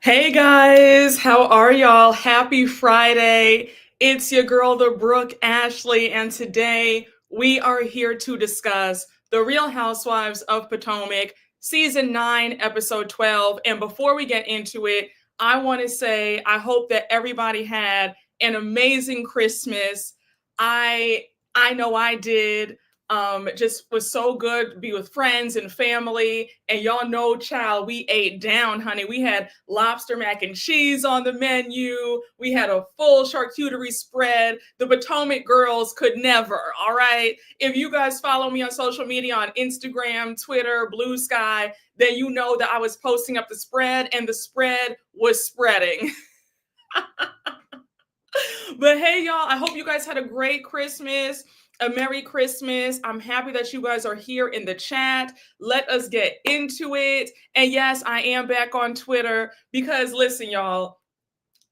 Hey guys, how are y'all? Happy Friday. It's your girl, the Brooke Ashley, and today we are here to discuss The Real Housewives of Potomac, Season 9, Episode 12. And before we get into it, I want to say I hope that everybody had an amazing Christmas. I know I did. Just was so good to be with friends and family. And y'all know, child, we ate down, honey. We had lobster mac and cheese on the menu. We had a full charcuterie spread. The Potomac girls could never, all right? If you guys follow me on social media on Instagram, Twitter, Bluesky, then you know that I was posting up the spread and the spread was spreading. But hey, y'all, I hope you guys had a great Christmas, a Merry Christmas. I'm happy that you guys are here in the chat. Let us get into it. And yes, I am back on Twitter because listen, y'all,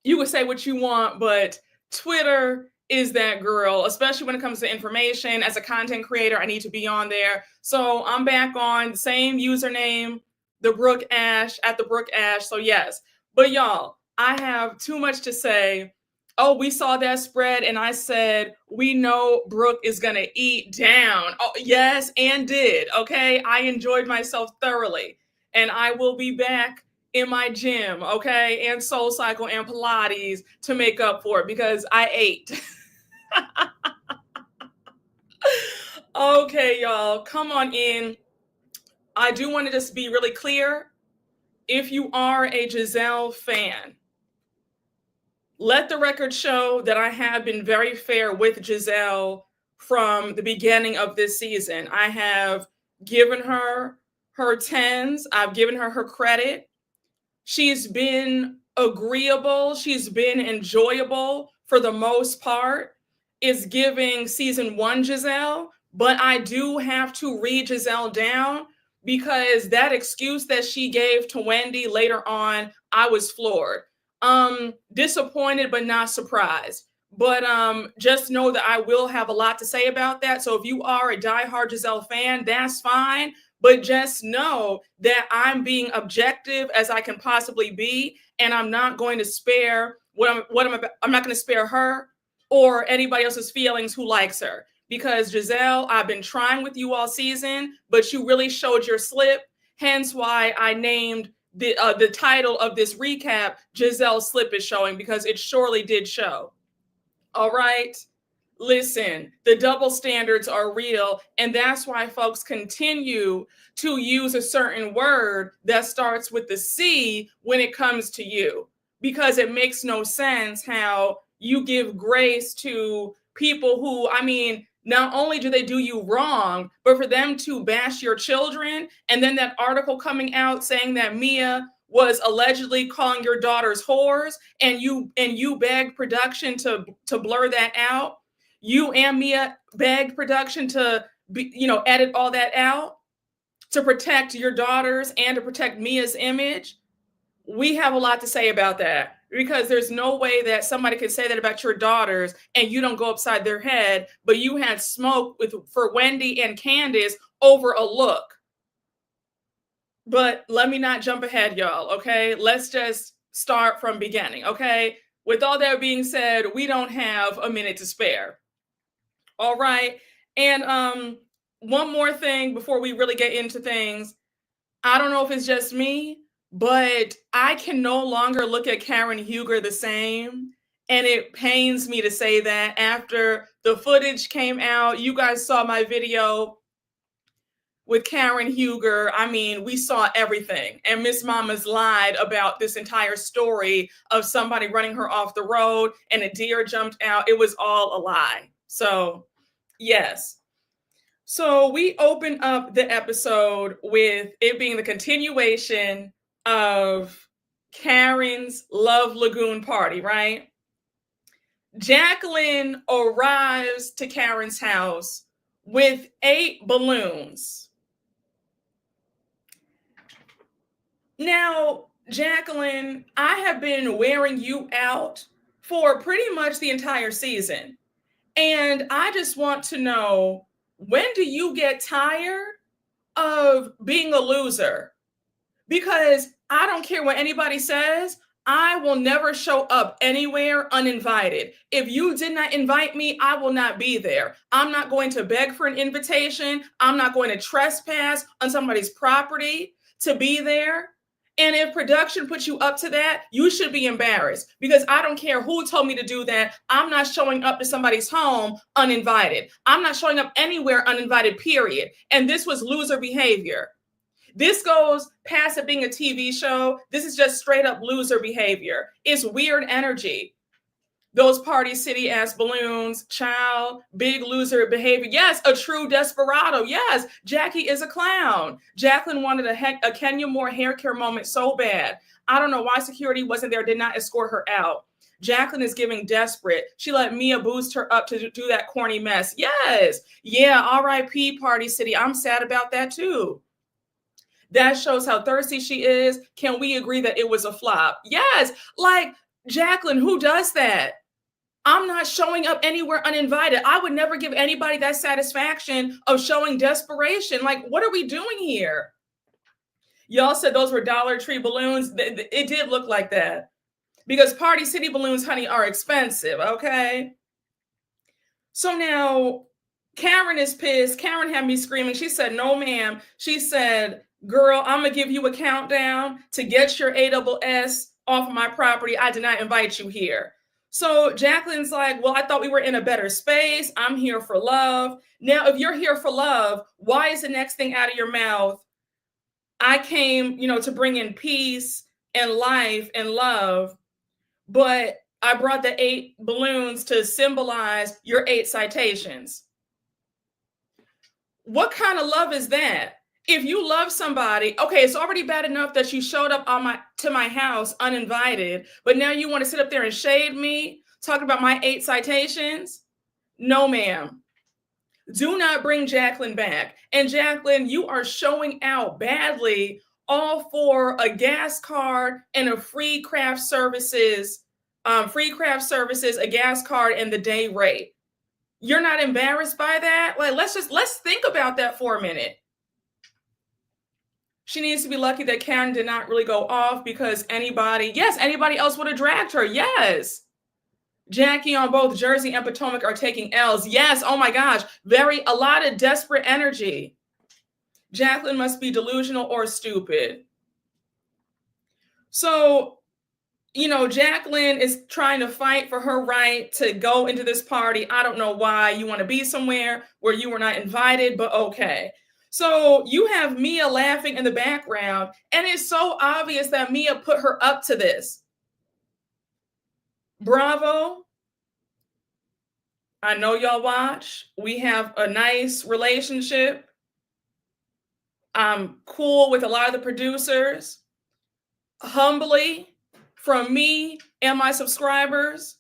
you can say what you want, but Twitter is that girl, especially when it comes to information. As a content creator, I need to be on there. So I'm back on the same username, the Brooke Ash, at the Brooke Ash. So yes, but y'all, I have too much to say. Oh, we saw that spread, and I said, we know Brooke is going to eat down. Oh, yes, and did. Okay. I enjoyed myself thoroughly, and I will be back in my gym, okay, and Soul Cycle and Pilates to make up for it because I ate. Okay, y'all, come on in. I do want to just be really clear. If you are a Jazelle fan, let the record show that I have been very fair with Jazelle from the beginning of this season. I have given her her tens, I've given her her credit. She's been agreeable, she's been enjoyable for the most part. Is giving season 1 Jazelle, but I do have to read Jazelle down because that excuse that she gave to Wendy later on, I was floored. Disappointed but not surprised. But just know that I will have a lot to say about that. So if you are a diehard Jazelle fan, that's fine. But just know that I'm being objective as I can possibly be, and I'm not going to spare I'm not going to spare her or anybody else's feelings who likes her. Because Jazelle, I've been trying with you all season, but you really showed your slip. Hence why I named the title of this recap, Jazelle's slip is showing, because it surely did show. All right. Listen, the double standards are real, and that's why folks continue to use a certain word that starts with the C when it comes to you, because it makes no sense how you give grace to people who, I mean, not only do they do you wrong, but for them to bash your children, and then that article coming out saying that Mia was allegedly calling your daughters whores, and you begged production to blur that out. You and Mia begged production to edit all that out to protect your daughters and to protect Mia's image. We have a lot to say about that, because there's no way that somebody can say that about your daughters and you don't go upside their head. But you had smoke for Wendy and Candace over a look. But let me not jump ahead, y'all, okay? Let's just start from beginning, okay? With all that being said, we don't have a minute to spare. All right. And one more thing before we really get into things. I don't know if it's just me, but I can no longer look at Karen Huger the same. And it pains me to say that after the footage came out, you guys saw my video with Karen Huger. I mean, we saw everything. And Miss Mama's lied about this entire story of somebody running her off the road and a deer jumped out. It was all a lie. So, yes. So we open up the episode with it being the continuation of Karen's Love Lagoon party, right? Jacqueline arrives to Karen's house with 8 balloons. Now, Jacqueline, I have been wearing you out for pretty much the entire season. And I just want to know, when do you get tired of being a loser? Because I don't care what anybody says. I will never show up anywhere uninvited. If you did not invite me, I will not be there. I'm not going to beg for an invitation. I'm not going to trespass on somebody's property to be there. And if production puts you up to that, you should be embarrassed, because I don't care who told me to do that. I'm not showing up to somebody's home uninvited. I'm not showing up anywhere uninvited, period. And this was loser behavior. This goes past it being a TV show. This is just straight up loser behavior. It's weird energy. Those Party City ass balloons, child, big loser behavior. Yes, a true desperado. Yes, Jackie is a clown. Jacqueline wanted a Kenya Moore hair care moment so bad. I don't know why security wasn't there, did not escort her out. Jacqueline is giving desperate. She let Mia boost her up to do that corny mess. Yes. Yeah, R.I.P. Party City. I'm sad about that too. That shows how thirsty she is. Can we agree that it was a flop? Yes. Like, Jacqueline, who does that? I'm not showing up anywhere uninvited. I would never give anybody that satisfaction of showing desperation. Like, what are we doing here? Y'all said those were Dollar Tree balloons. It did look like that, because Party City balloons, honey, are expensive, okay? So now Karen is pissed. Karen had me screaming. She said, no, ma'am. She said, girl, I'm going to give you a countdown to get your ASS off of my property. I did not invite you here. So Jacqueline's like, well, I thought we were in a better space. I'm here for love. Now, if you're here for love, why is the next thing out of your mouth? I came, to bring in peace and life and love, but I brought the 8 balloons to symbolize your 8 citations. What kind of love is that? If you love somebody, okay, it's already bad enough that you showed up to my house uninvited, but now you want to sit up there and shade me, talk about my 8 citations? No, ma'am. Do not bring Jacqueline back. And Jacqueline, you are showing out badly, all for a gas card and a free craft services, a gas card, and the day rate. You're not embarrassed by that? Like, let's think about that for a minute. She needs to be lucky that Karen did not really go off, because anybody else would have dragged her. Yes. Jackie on both Jersey and Potomac are taking L's. Yes. Oh my gosh. A lot of desperate energy. Jacqueline must be delusional or stupid. So, Jacqueline is trying to fight for her right to go into this party. I don't know why you want to be somewhere where you were not invited, but okay. So you have Mia laughing in the background, and it's so obvious that Mia put her up to this. Bravo. I know y'all watch. We have a nice relationship. I'm cool with a lot of the producers. Humbly, from me and my subscribers,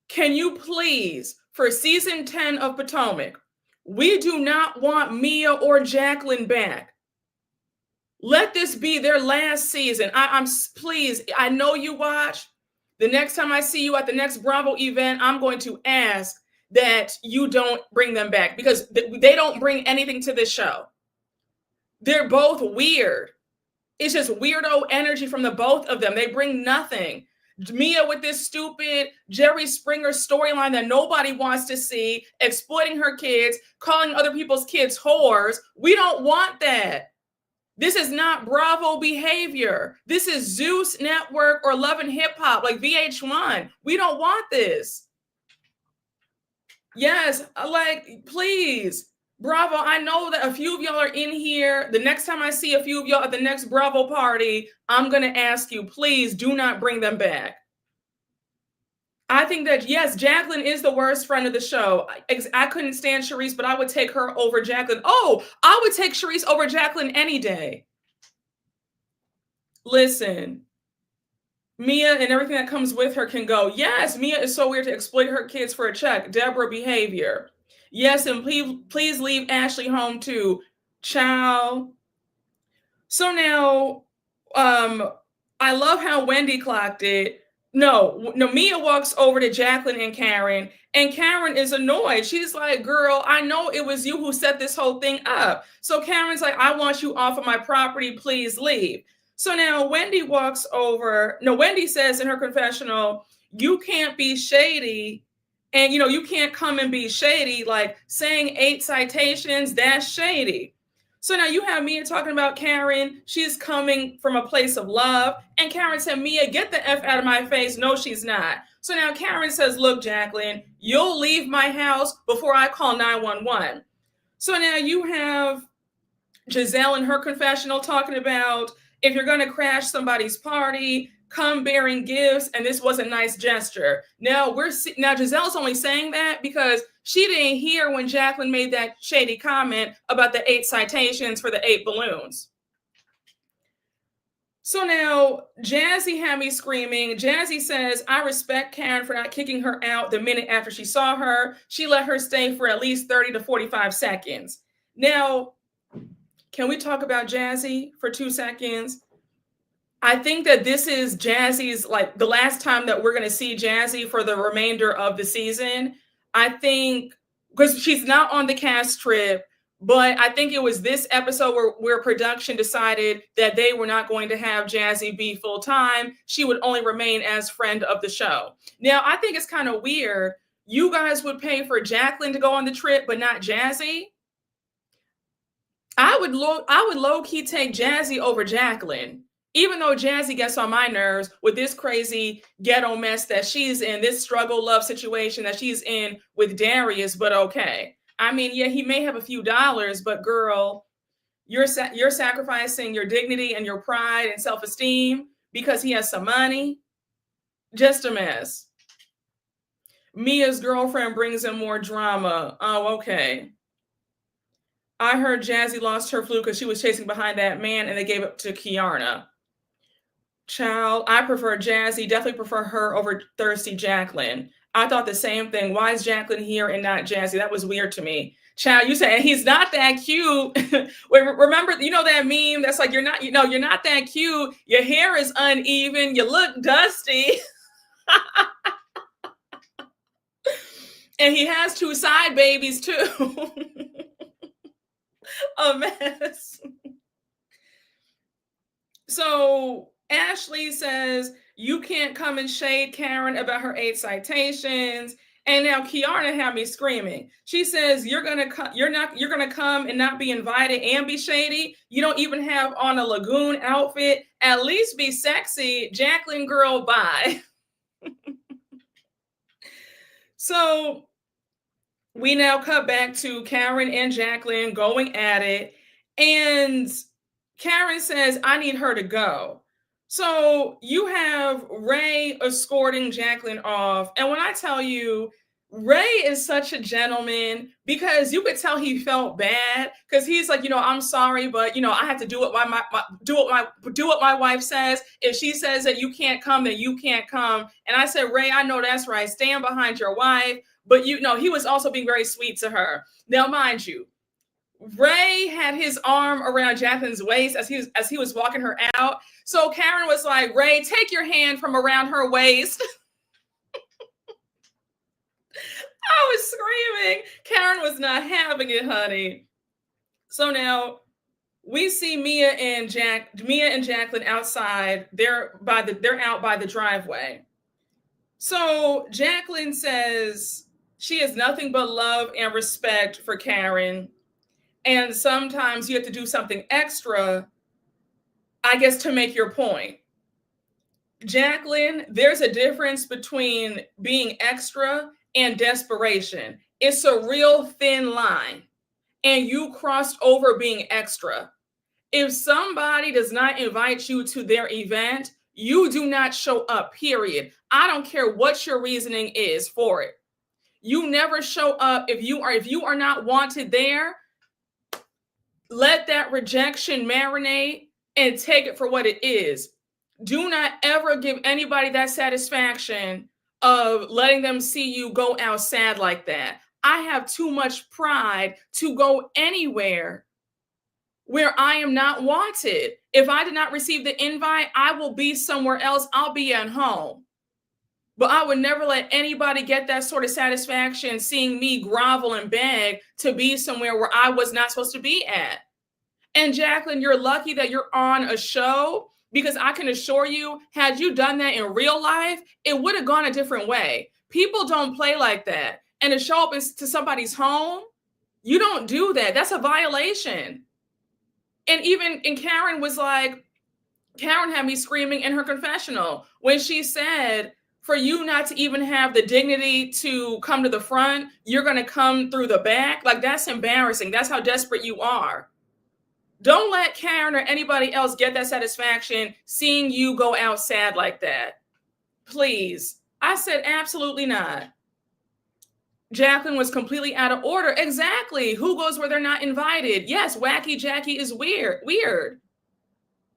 can you please, for season 10 of Potomac, we do not want Mia or Jacqueline back. Let this be their last season. Please, I know you watch. The next time I see you at the next Bravo event, I'm going to ask that you don't bring them back, because they don't bring anything to this show. They're both weird. It's just weirdo energy from the both of them. They bring nothing. Mia with this stupid Jerry Springer storyline that nobody wants to see, exploiting her kids, calling other people's kids whores. We don't want that. This is not Bravo behavior. This is Zeus Network or Love and Hip Hop, like VH1. We don't want this. Yes, like, please. Bravo, I know that a few of y'all are in here. The next time I see a few of y'all at the next Bravo party, I'm going to ask you, please do not bring them back. I think that, yes, Jacqueline is the worst friend of the show. I couldn't stand Charisse, but I would take her over Jacqueline. Oh, I would take Charisse over Jacqueline any day. Listen, Mia and everything that comes with her can go. Yes, Mia is so weird to exploit her kids for a check. Deborah behavior. Yes, and please leave Ashley home too. Ciao. So now, I love how Wendy clocked it. No, Mia walks over to Jacqueline and Karen is annoyed. She's like, girl, I know it was you who set this whole thing up. So Karen's like, I want you off of my property. Please leave. So now Wendy walks over. No, Wendy says in her confessional, you can't be shady. And, you can't come and be shady. Like saying 8 citations, that's shady. So now you have Mia talking about Karen. She's coming from a place of love. And Karen said, Mia, get the F out of my face. No, she's not. So now Karen says, look, Jacqueline, you'll leave my house before I call 911. So now you have Jazelle in her confessional talking about, if you're going to crash somebody's party, come bearing gifts, and this was a nice gesture. Now Jazelle's only saying that because she didn't hear when Jacqueline made that shady comment about the 8 citations for the 8 balloons. So now Jazzy had me screaming. Jazzy says, I respect Karen for not kicking her out the minute after she saw her. She let her stay for at least 30 to 45 seconds. Now, can we talk about Jazzy for 2 seconds? I think that this is Jazzy's, like, the last time that we're going to see Jazzy for the remainder of the season. I think, because she's not on the cast trip, but I think it was this episode where production decided that they were not going to have Jazzy be full time. She would only remain as friend of the show. Now, I think it's kind of weird. You guys would pay for Jacqueline to go on the trip, but not Jazzy. I would low-key take Jazzy over Jacqueline, even though Jazzy gets on my nerves with this crazy ghetto mess that she's in, this struggle love situation that she's in with Darius, but okay. I mean, yeah, he may have a few dollars, but girl, you're sacrificing your dignity and your pride and self-esteem because he has some money. Just a mess. Mia's girlfriend brings in more drama. Oh, okay. I heard Jazzy lost her flu because she was chasing behind that man and they gave it to Kiarna. Child, I prefer Jazzy. Definitely prefer her over thirsty Jacqueline. I thought the same thing. Why is Jacqueline here and not Jazzy? That was weird to me. Child, you said he's not that cute. Wait, remember, that meme that's like, you're not that cute. Your hair is uneven. You look dusty. And he has 2 side babies too. A mess. So Ashley says, you can't come and shade Karen about her 8 citations. And now Kiarna had me screaming. She says, you're gonna come and not be invited and be shady. You don't even have on a Lagoon outfit. At least be sexy. Jacqueline, girl, bye. So we now cut back to Karen and Jacqueline going at it. And Karen says, I need her to go. So you have Ray escorting Jacqueline off. And when I tell you, Ray is such a gentleman, because you could tell he felt bad, because he's like, I'm sorry, but I have to do what my wife says. If she says that you can't come, then you can't come. And I said, Ray, I know that's right. Stand behind your wife. But he was also being very sweet to her. Now, mind you, Ray had his arm around Jacqueline's waist as he was walking her out. So Karen was like, Ray, take your hand from around her waist. I was screaming. Karen was not having it, honey. So now we see Mia and Jacqueline outside. They're out by the driveway. So Jacqueline says she has nothing but love and respect for Karen. And sometimes you have to do something extra, I guess, to make your point. Jacqueline, there's a difference between being extra and desperation. It's a real thin line. And you crossed over being extra. If somebody does not invite you to their event, you do not show up, period. I don't care what your reasoning is for it. You never show up. If you are not wanted there, let that rejection marinate and take it for what it is. Do not ever give anybody that satisfaction of letting them see you go out sad like that. I have too much pride to go anywhere where I am not wanted. If I did not receive the invite, I will be somewhere else. I'll be at home. But I would never let anybody get that sort of satisfaction seeing me grovel and beg to be somewhere where I was not supposed to be at. And Jacqueline, you're lucky that you're on a show Because I can assure you, had you done that in real life, it would have gone a different way. People don't play like that. And to show up to somebody's home, you don't do that. That's a violation. And Karen was like, Karen had me screaming in her confessional when she said, for you not to even have the dignity to come to the front, you're going to come through the back. Like, that's embarrassing. That's how desperate you are. Don't let Karen or anybody else get that satisfaction seeing you go out sad like that. Please. I said, absolutely not. Jacqueline was completely out of order. Exactly. Who goes where they're not invited? Yes, wacky Jackie is weird.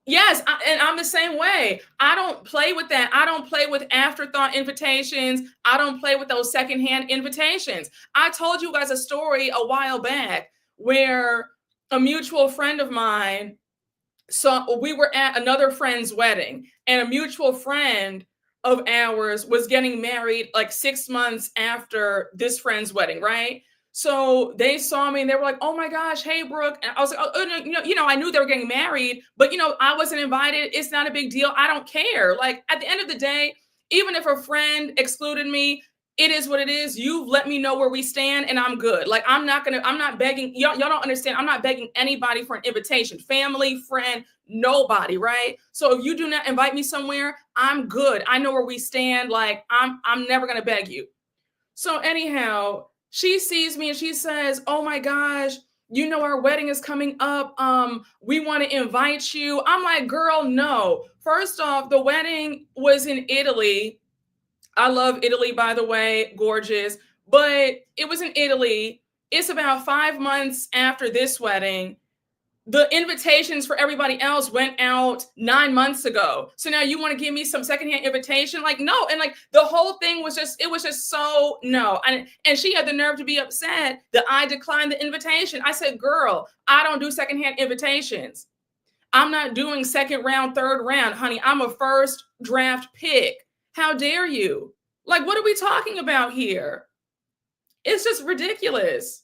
Yes, and I'm the same way. I don't play with that. I don't play with afterthought invitations. I don't play with those secondhand invitations. I told you guys a story a while back where a mutual friend of mine, so we were at another friend's wedding, and a mutual friend of ours was getting married like 6 months after this friend's wedding, right? So they saw me and they were like, "Oh my gosh, hey Brooke." And I was like, "Oh, no, I knew they were getting married, but I wasn't invited. It's not a big deal. I don't care." Like, at the end of the day, even if a friend excluded me, it is what it is. You've let me know where we stand and I'm good. Like, I'm not begging. Y'all don't understand. I'm not begging anybody for an invitation, family, friend, nobody, right? So if you do not invite me somewhere, I'm good. I know where we stand. Like, I'm never going to beg you. So anyhow, she sees me and she says, "Oh my gosh, our wedding is coming up. We want to invite you." I'm like, "Girl, no." First off, the wedding was in Italy. I love Italy, by the way, gorgeous. But it was in Italy. It's about 5 months after this wedding. The invitations for everybody else went out 9 months ago. So now you want to give me some secondhand invitation? Like, no. And like, the whole thing was just so no. And she had the nerve to be upset that I declined the invitation. I said, "Girl, I don't do secondhand invitations. I'm not doing second round, third round, honey. I'm a first draft pick. How dare you?" Like, what are we talking about here? It's just ridiculous.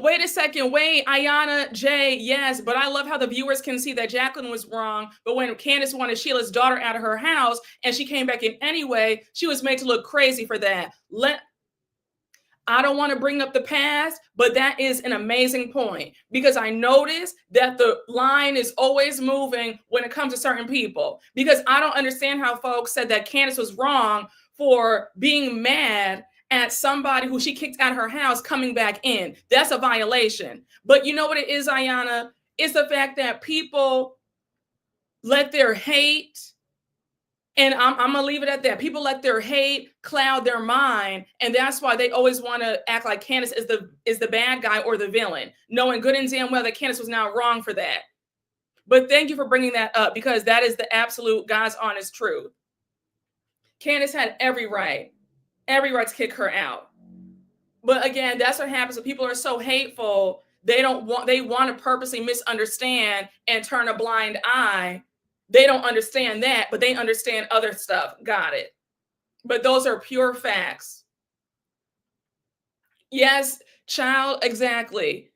Wait a second. Wait, Ayana J. Yes, but I love how the viewers can see that Jacqueline was wrong. But when Candace wanted Sheila's daughter out of her house and she came back in anyway, she was made to look crazy for that. I don't want to bring up the past, but that is an amazing point, because I noticed that the line is always moving when it comes to certain people, because I don't understand how folks said that Candace was wrong for being mad at somebody who she kicked out of her house coming back in. That's a violation. But you know what it is, Ayana? It's the fact that people let their hate, and I'm going to leave it at that. People let their hate cloud their mind, and that's why they always want to act like Candace is the bad guy or the villain, knowing good and damn well that Candace was not wrong for that. But thank you for bringing that up, because that is the absolute God's honest truth. Candace had every right to kick her out. But again, that's what happens when people are so hateful. They want to purposely misunderstand and turn a blind eye. They don't understand that, but they understand other stuff. Got it. But those are pure facts. Yes, child, exactly.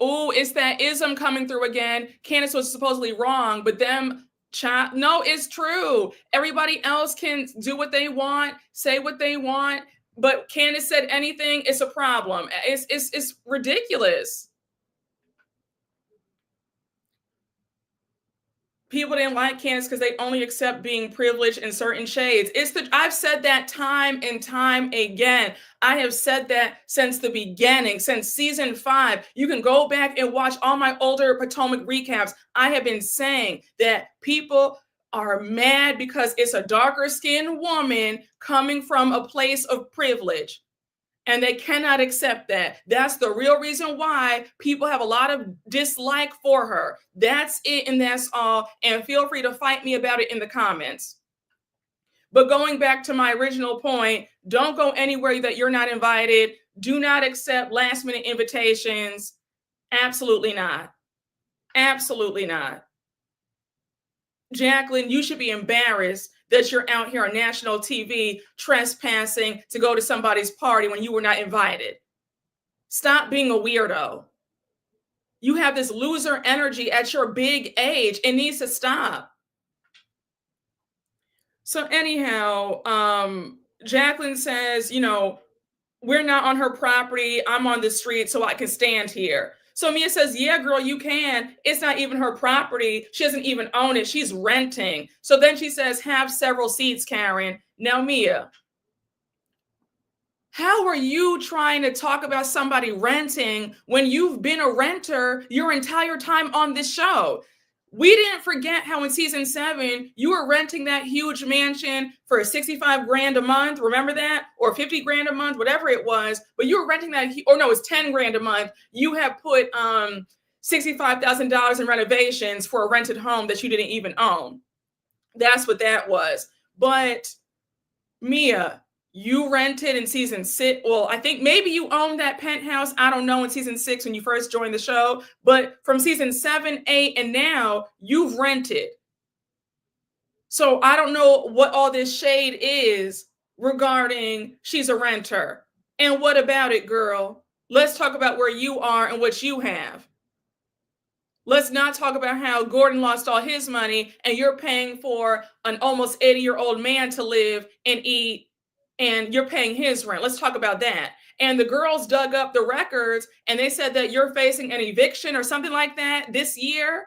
Oh, it's that ism coming through again. Candace was supposedly wrong, but child, no, it's true. Everybody else can do what they want, say what they want, but Candace said anything, it's a problem. It's ridiculous. People didn't like Candace because they only accept being privileged in certain shades. I've said that time and time again. I have said that since the beginning, since season 5. You can go back and watch all my older Potomac recaps. I have been saying that people are mad because it's a darker skinned woman coming from a place of privilege. And they cannot accept that. That's the real reason why people have a lot of dislike for her. That's it, and that's all. And feel free to fight me about it in the comments. But going back to my original point, don't go anywhere that you're not invited. Do not accept last-minute invitations. Absolutely not. Absolutely not. Jacqueline, you should be embarrassed that you're out here on national TV trespassing to go to somebody's party when you were not invited. Stop being a weirdo. You have this loser energy at your big age. It needs to stop. So anyhow, Jacqueline says, we're not on her property. I'm on the street, so I can stand here. So Mia says, yeah, girl, you can. It's not even her property. She doesn't even own it. She's renting. So then she says, have several seats, Karen. Now, Mia, how are you trying to talk about somebody renting when you've been a renter your entire time on this show? We didn't forget how in season 7, you were renting that huge mansion for 65 grand a month. Remember that? Or 50 grand a month, whatever it was. But you were renting that, or no, it's 10 grand a month. You have put $65,000 in renovations for a rented home that you didn't even own. That's what that was. But Mia, you rented in season 6. Well, I think maybe you owned that penthouse. I don't know, in season 6 when you first joined the show. But from season 7, 8, and now, you've rented. So I don't know what all this shade is regarding she's a renter. And what about it, girl? Let's talk about where you are and what you have. Let's not talk about how Gordon lost all his money and you're paying for an almost 80-year-old man to live and eat, and you're paying his rent. Let's talk about that. And the girls dug up the records and they said that you're facing an eviction or something like that this year.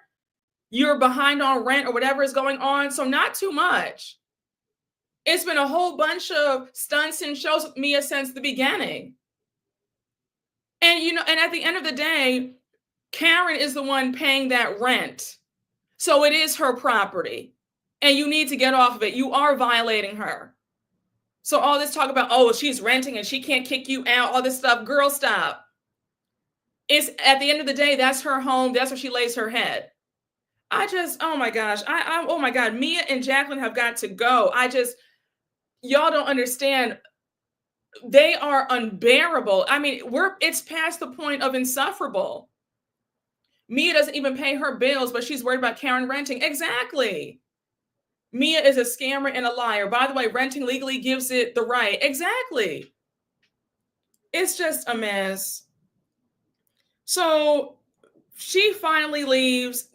You're behind on rent or whatever is going on. So not too much. It's been a whole bunch of stunts and shows with Mia since the beginning. And, and at the end of the day, Karen is the one paying that rent. So it is her property. And you need to get off of it. You are violating her. So all this talk about, oh, she's renting and she can't kick you out, all this stuff, girl, stop. It's at the end of the day, that's her home. That's where she lays her head. Oh my gosh. Oh my God. Mia and Jacqueline have got to go. Y'all don't understand. They are unbearable. I mean, it's past the point of insufferable. Mia doesn't even pay her bills, but she's worried about Karen renting. Exactly. Mia is a scammer and a liar. By the way, renting legally gives it the right. Exactly. It's just a mess. So she finally leaves.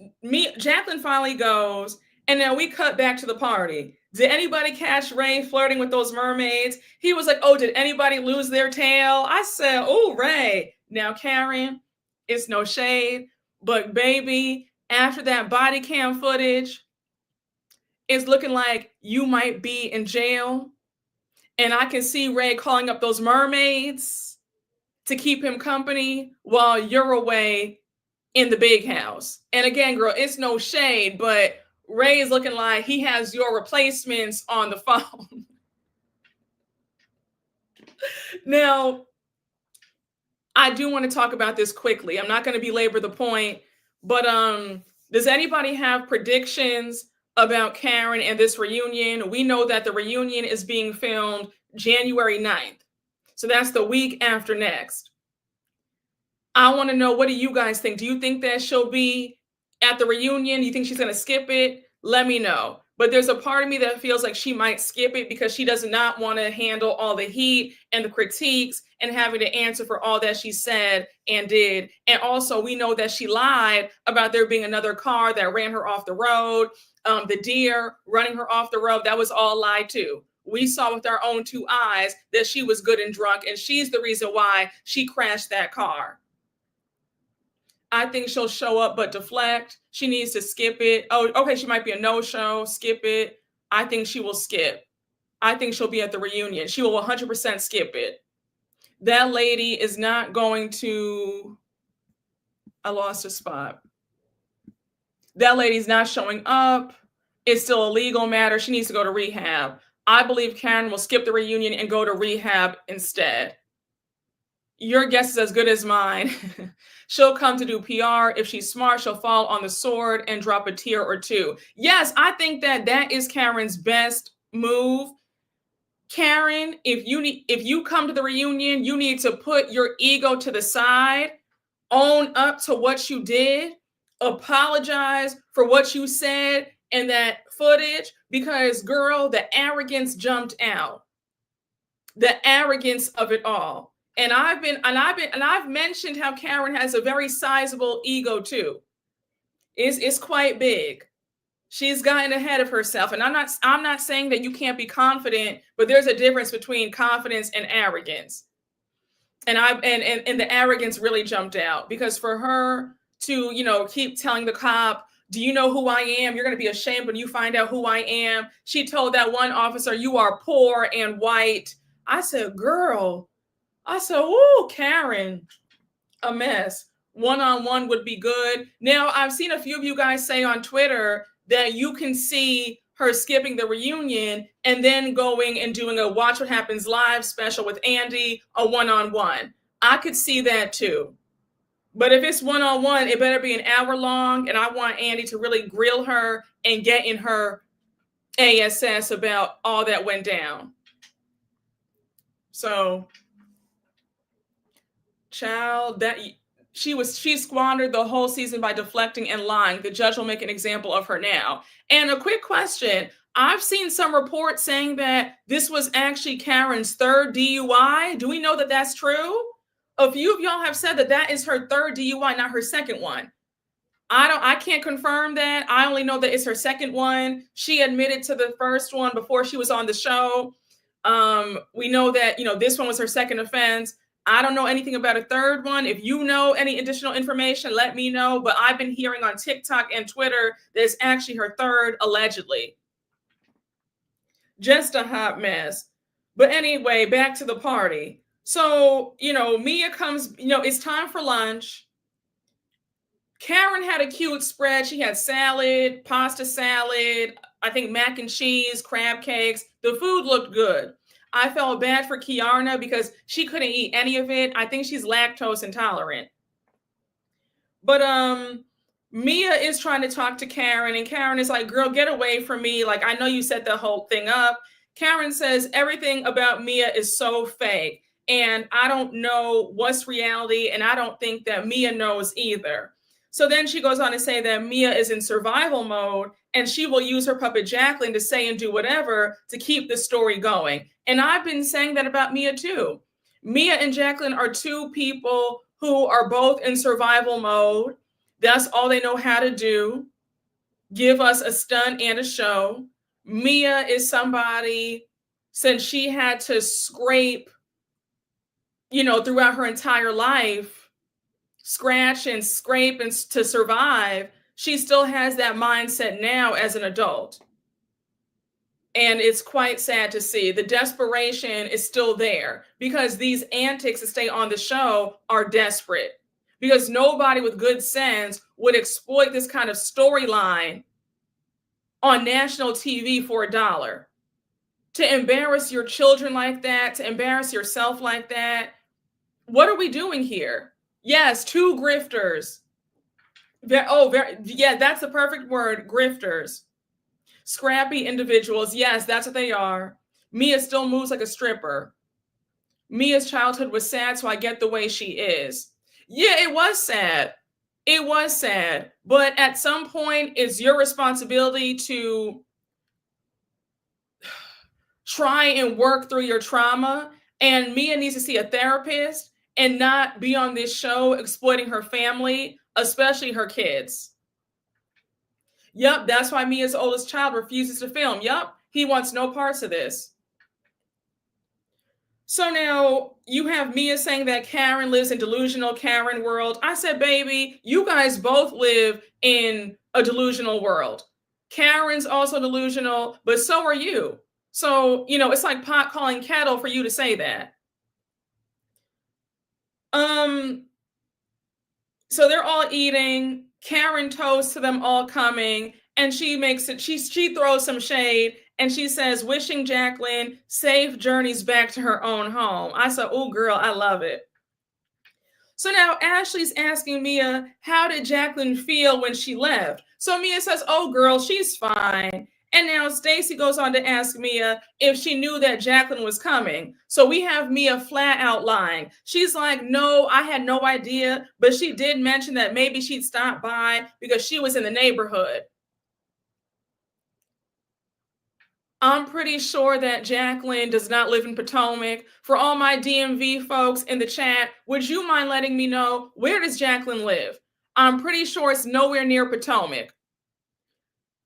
Jacqueline finally goes. And now we cut back to the party. Did anybody catch Ray flirting with those mermaids? He was like, oh, did anybody lose their tail? I said, oh, Ray. Now, Karen, it's no shade. But baby, after that body cam footage, it's looking like you might be in jail. And I can see Ray calling up those mermaids to keep him company while you're away in the big house. And again, girl, it's no shade, but Ray is looking like he has your replacements on the phone. Now, I do want to talk about this quickly. I'm not going to belabor the point, but does anybody have predictions about Karen and this reunion? We know that the reunion is being filmed January 9th. So that's the week after next. I want to know, what do you guys think? Do you think that she'll be at the reunion? Do you think she's going to skip it? Let me know. But there's a part of me that feels like she might skip it because she does not want to handle all the heat and the critiques and having to answer for all that she said and did. And also, we know that she lied about there being another car that ran her off the road. The deer running her off the road, that was all lied too. We saw with our own 2 eyes that she was good and drunk, and she's the reason why she crashed that car. I think she'll show up but deflect. She needs to skip it. Oh, okay, she might be a no-show. Skip it. I think she will skip. I think she'll be at the reunion. She will 100% skip it. That lady is not going to... I lost a spot. That lady's not showing up. It's still a legal matter. She needs to go to rehab. I believe Karen will skip the reunion and go to rehab instead. Your guess is as good as mine. She'll come to do PR. If she's smart, she'll fall on the sword and drop a tear or two. Yes, I think that is Karen's best move. Karen, if you come to the reunion, you need to put your ego to the side, own up to what you did, apologize for what you said in that footage, because girl, the arrogance jumped out. The arrogance of it all. And I've mentioned how Karen has a very sizable ego too. It's quite big. She's gotten ahead of herself. And I'm not saying that you can't be confident, but there's a difference between confidence and arrogance. And the arrogance really jumped out, because for her to, keep telling the cop, do you know who I am? You're going to be ashamed when you find out who I am. She told that one officer, you are poor and white. I said, girl, ooh, Karen, a mess. One-on-one would be good. Now, I've seen a few of you guys say on Twitter that you can see her skipping the reunion and then going and doing a Watch What Happens Live special with Andy, a one-on-one. I could see that too. But if it's one-on-one, it better be an hour long, and I want Andy to really grill her and get in her ASS about all that went down. So, child, she squandered the whole season by deflecting and lying. The judge will make an example of her now. And a quick question. I've seen some reports saying that this was actually Karen's third DUI. Do we know that that's true? A few of y'all have said that that is her third DUI, not her second one. I can't confirm that. I only know that it's her second one. She admitted to the first one before she was on the show. We know that, this one was her second offense. I don't know anything about a third one. If you know any additional information, let me know. But I've been hearing on TikTok and Twitter that it's actually her third, allegedly. Just a hot mess. But anyway, back to the party. So, Mia comes, it's time for lunch. Karen had a cute spread. She had salad, pasta salad, I think mac and cheese, crab cakes. The food looked good. I felt bad for Kiarna because she couldn't eat any of it. I think she's lactose intolerant. But Mia is trying to talk to Karen, and Karen is like, girl, get away from me. Like, I know you set the whole thing up. Karen says everything about Mia is so fake, and I don't know what's reality, and I don't think that Mia knows either. So then she goes on to say that Mia is in survival mode, and she will use her puppet Jacqueline to say and do whatever to keep the story going. And I've been saying that about Mia too. Mia and Jacqueline are two people who are both in survival mode. That's all they know how to do. Give us a stunt and a show. Mia is somebody, since she had to scrape, throughout her entire life, scratch and scrape and to survive, she still has that mindset now as an adult. And it's quite sad to see. The desperation is still there because these antics to stay on the show are desperate, because nobody with good sense would exploit this kind of storyline on national TV for $1. To embarrass your children like that, to embarrass yourself like that. What are we doing here? Yes, two grifters. Yeah, that's the perfect word, grifters. Scrappy individuals. Yes, that's what they are. Mia still moves like a stripper. Mia's childhood was sad, so I get the way she is. Yeah, it was sad. It was sad. But at some point, it's your responsibility to try and work through your trauma. And Mia needs to see a therapist and not be on this show exploiting her family, especially her kids. Yep, that's why Mia's oldest child refuses to film. Yep, he wants no parts of this. So now you have Mia saying that Karen lives in delusional Karen world. I said, baby, you guys both live in a delusional world. Karen's also delusional, but so are you. So, it's like pot calling kettle for you to say that. So they're all eating. Karen toasts to them all coming, and she throws some shade, and she says, wishing Jacqueline safe journeys back to her own home. I said, oh, girl, I love it. So now Ashley's asking Mia, how did Jacqueline feel when she left? So Mia says, oh, girl, she's fine. And now Stacy goes on to ask Mia if she knew that Jacqueline was coming. So we have Mia flat out lying. She's like, no, I had no idea, but she did mention that maybe she'd stop by because she was in the neighborhood. I'm pretty sure that Jacqueline does not live in Potomac. For all my DMV folks in the chat, would you mind letting me know, where does Jacqueline live? I'm pretty sure it's nowhere near Potomac.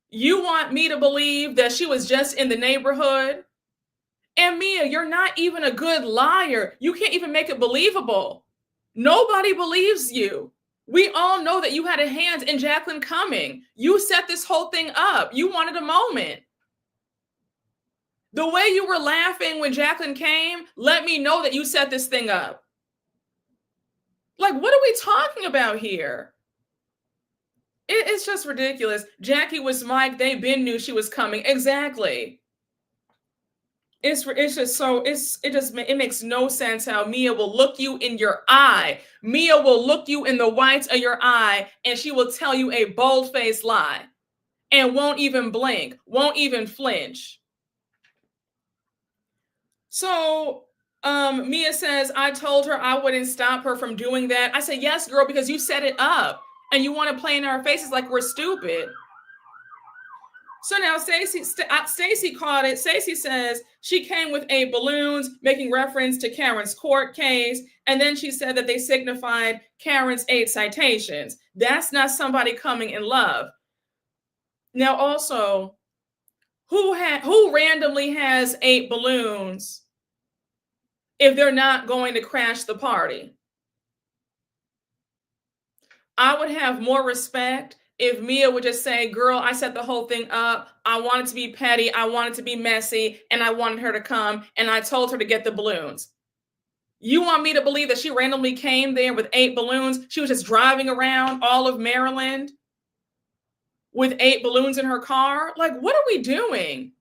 You want me to believe that she was just in the neighborhood? And Mia, you're not even a good liar. You can't even make it believable. Nobody believes you. We all know that you had a hand in Jacqueline coming. You set this whole thing up. You wanted a moment. The way you were laughing when Jacqueline came, let me know that you set this thing up. Like, what are we talking about here? It's just ridiculous. Jackie was Mike. They been knew she was coming. Exactly. It's just so it makes no sense how Mia will look you in your eye. Mia will look you in the whites of your eye, and she will tell you a bold-faced lie, and won't even blink, won't even flinch. So Mia says, I told her I wouldn't stop her from doing that. I said, yes, girl, because you set it up, and you want to play in our faces like we're stupid. So now Stacy caught it. Stacy says she came with 8 balloons, making reference to Karen's court case. And then she said that they signified Karen's 8 citations. That's not somebody coming in love. Now also, who randomly has 8 balloons if they're not going to crash the party? I would have more respect if Mia would just say, girl, I set the whole thing up. I wanted to be petty. I wanted to be messy. And I wanted her to come. And I told her to get the balloons. You want me to believe that she randomly came there with 8 balloons? She was just driving around all of Maryland with 8 balloons in her car? Like, what are we doing?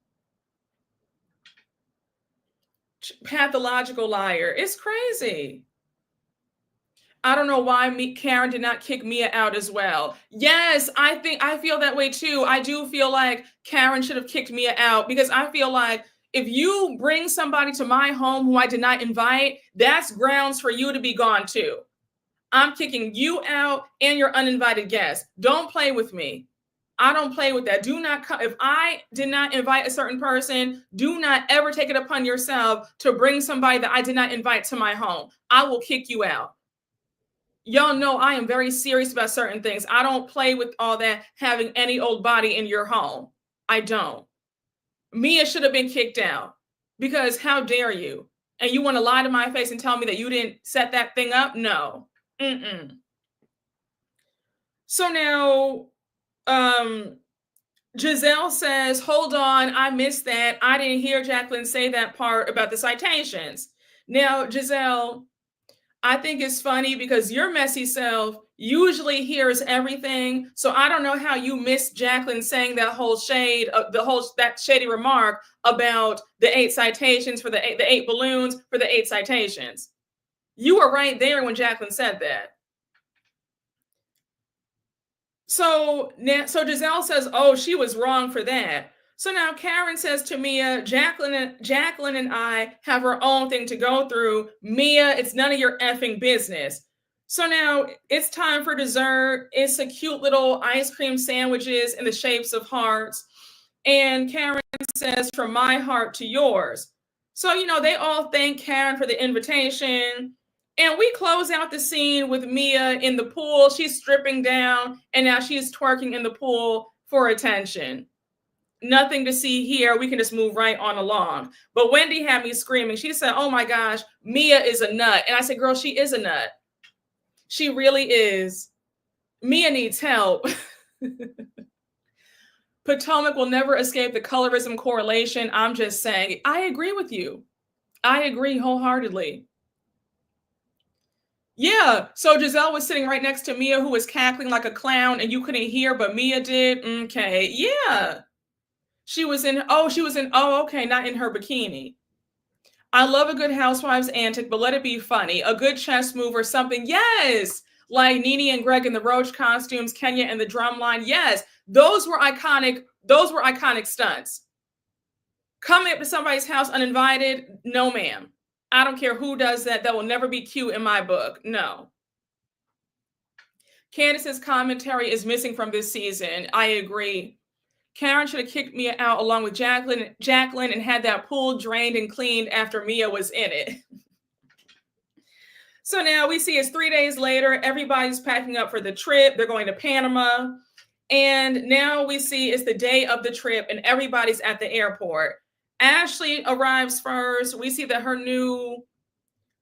Pathological liar. It's crazy. I don't know why Karen did not kick Mia out as well. Yes, I feel that way too. I do feel like Karen should have kicked Mia out, because I feel like if you bring somebody to my home who I did not invite, that's grounds for you to be gone too. I'm kicking you out and your uninvited guest. Don't play with me. I don't play with that. Do not come. If I did not invite a certain person, do not ever take it upon yourself to bring somebody that I did not invite to my home. I will kick you out. Y'all know I am very serious about certain things. I don't play with all that having any old body in your home. I don't. Mia should have been kicked out, because how dare you? And you want to lie to my face and tell me that you didn't set that thing up? No. So now, Jazelle says, hold on, I missed that. I didn't hear Jacqueline say that part about the citations. Now, Jazelle, I think it's funny because your messy self usually hears everything. So I don't know how you missed Jacqueline saying that whole that shady remark about the 8 citations for the 8 balloons for the 8 citations. You were right there when Jacqueline said that. So Jazelle says, oh, she was wrong for that. So now Karen says to Mia, Jacqueline and I have our own thing to go through. Mia, it's none of your effing business. So now it's time for dessert. It's a cute little ice cream sandwiches in the shapes of hearts. And Karen says, from my heart to yours. So, they all thank Karen for the invitation. And we close out the scene with Mia in the pool. She's stripping down, and now she's twerking in the pool for attention. Nothing to see here. We can just move right on along. But Wendy had me screaming. She said, oh my gosh, Mia is a nut. And I said, girl, she is a nut. She really is. Mia needs help. Potomac will never escape the colorism correlation. I'm just saying, I agree with you. I agree wholeheartedly. Yeah, so Jazelle was sitting right next to Mia, who was cackling like a clown, and you couldn't hear, but Mia did. Okay, yeah. She was in, okay, not in her bikini. I love a good Housewives antic, but let it be funny. A good chest move or something. Yes. Like Nene and Greg in the Roach costumes, Kenya and the drum line. Yes. Those were iconic stunts. Coming up to somebody's house uninvited. No, ma'am. I don't care who does that. That will never be cute in my book. No. Candace's commentary is missing from this season. I agree. Karen should have kicked Mia out along with Jacqueline and had that pool drained and cleaned after Mia was in it. So now we see it's 3 days later. Everybody's packing up for the trip. They're going to Panama. And now we see it's the day of the trip and everybody's at the airport. Ashley arrives first. We see that her new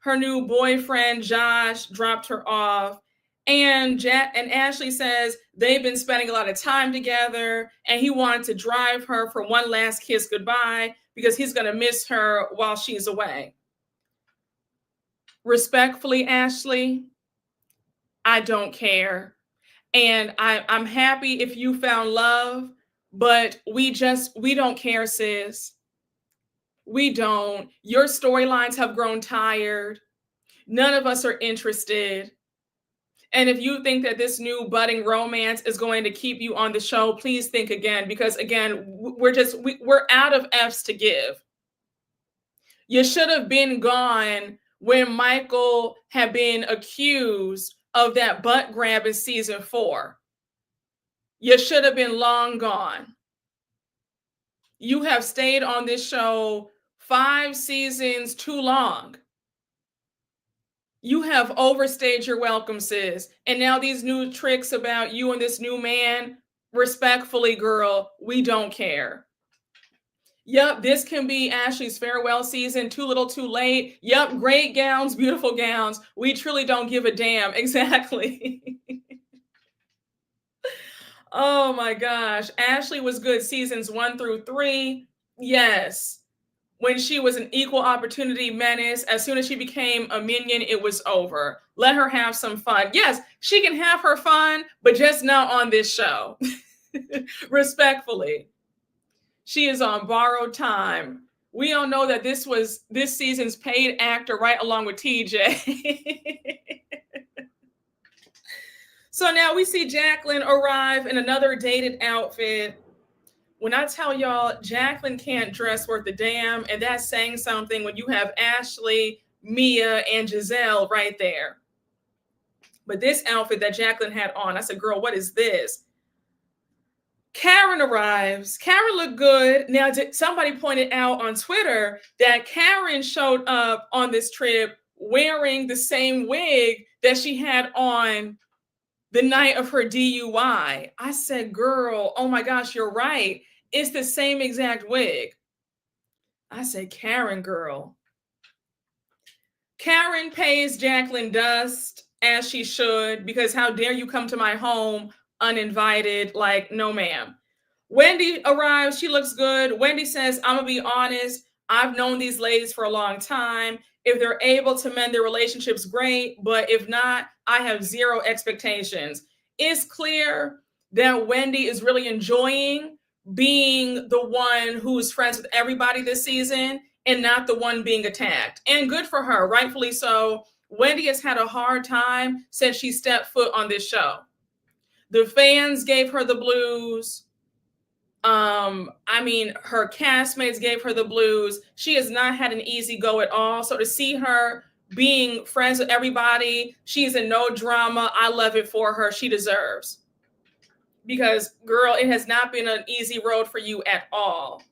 boyfriend, Josh, dropped her off. And Ashley says they've been spending a lot of time together and he wanted to drive her for one last kiss goodbye because he's going to miss her while she's away. Respectfully, Ashley, I don't care. And I'm happy if you found love, but we don't care, sis. We don't. Your storylines have grown tired. None of us are interested. And if you think that this new budding romance is going to keep you on the show, please think again, because again, we're out of F's to give. You should have been gone when Michael had been accused of that butt grab in season 4. You should have been long gone. You have stayed on this show 5 seasons too long. You have overstayed your welcome, sis. And now these new tricks about you and this new man, respectfully, girl, we don't care. Yep, this can be Ashley's farewell season. Too little, too late. Yep, great gowns, beautiful gowns. We truly don't give a damn. Exactly. Oh my gosh. Ashley was good seasons 1 through 3. Yes. When she was an equal opportunity menace, as soon as she became a minion, it was over. Let her have some fun. Yes, she can have her fun, but just not on this show. Respectfully. She is on borrowed time. We all know that this was this season's paid actor right along with TJ. So now we see Jacqueline arrive in another dated outfit. When I tell y'all, Jacqueline can't dress worth a damn, and that's saying something when you have Ashley, Mia, and Gizelle right there. But this outfit that Jacqueline had on, I said, girl, what is this? Karen arrives. Karen looked good. Now, somebody pointed out on Twitter that Karen showed up on this trip wearing the same wig that she had on the night of her DUI. I said, girl, oh my gosh, you're right. It's the same exact wig. I said, Karen, girl. Karen pays Jacqueline dust, as she should, because how dare you come to my home uninvited? Like, no, ma'am. Wendy arrives. She looks good. Wendy says, I'm going to be honest. I've known these ladies for a long time. If they're able to mend their relationships, great. But if not, I have zero expectations. It's clear that Wendy is really enjoying being the one who is friends with everybody this season and not the one being attacked. And good for her, rightfully so. Wendy has had a hard time since she stepped foot on this show. The fans gave her the blues. Her castmates gave her the blues. She has not had an easy go at all. So to see her being friends with everybody, she's in no drama. I love it for her. She deserves. Because, girl, it has not been an easy road for you at all.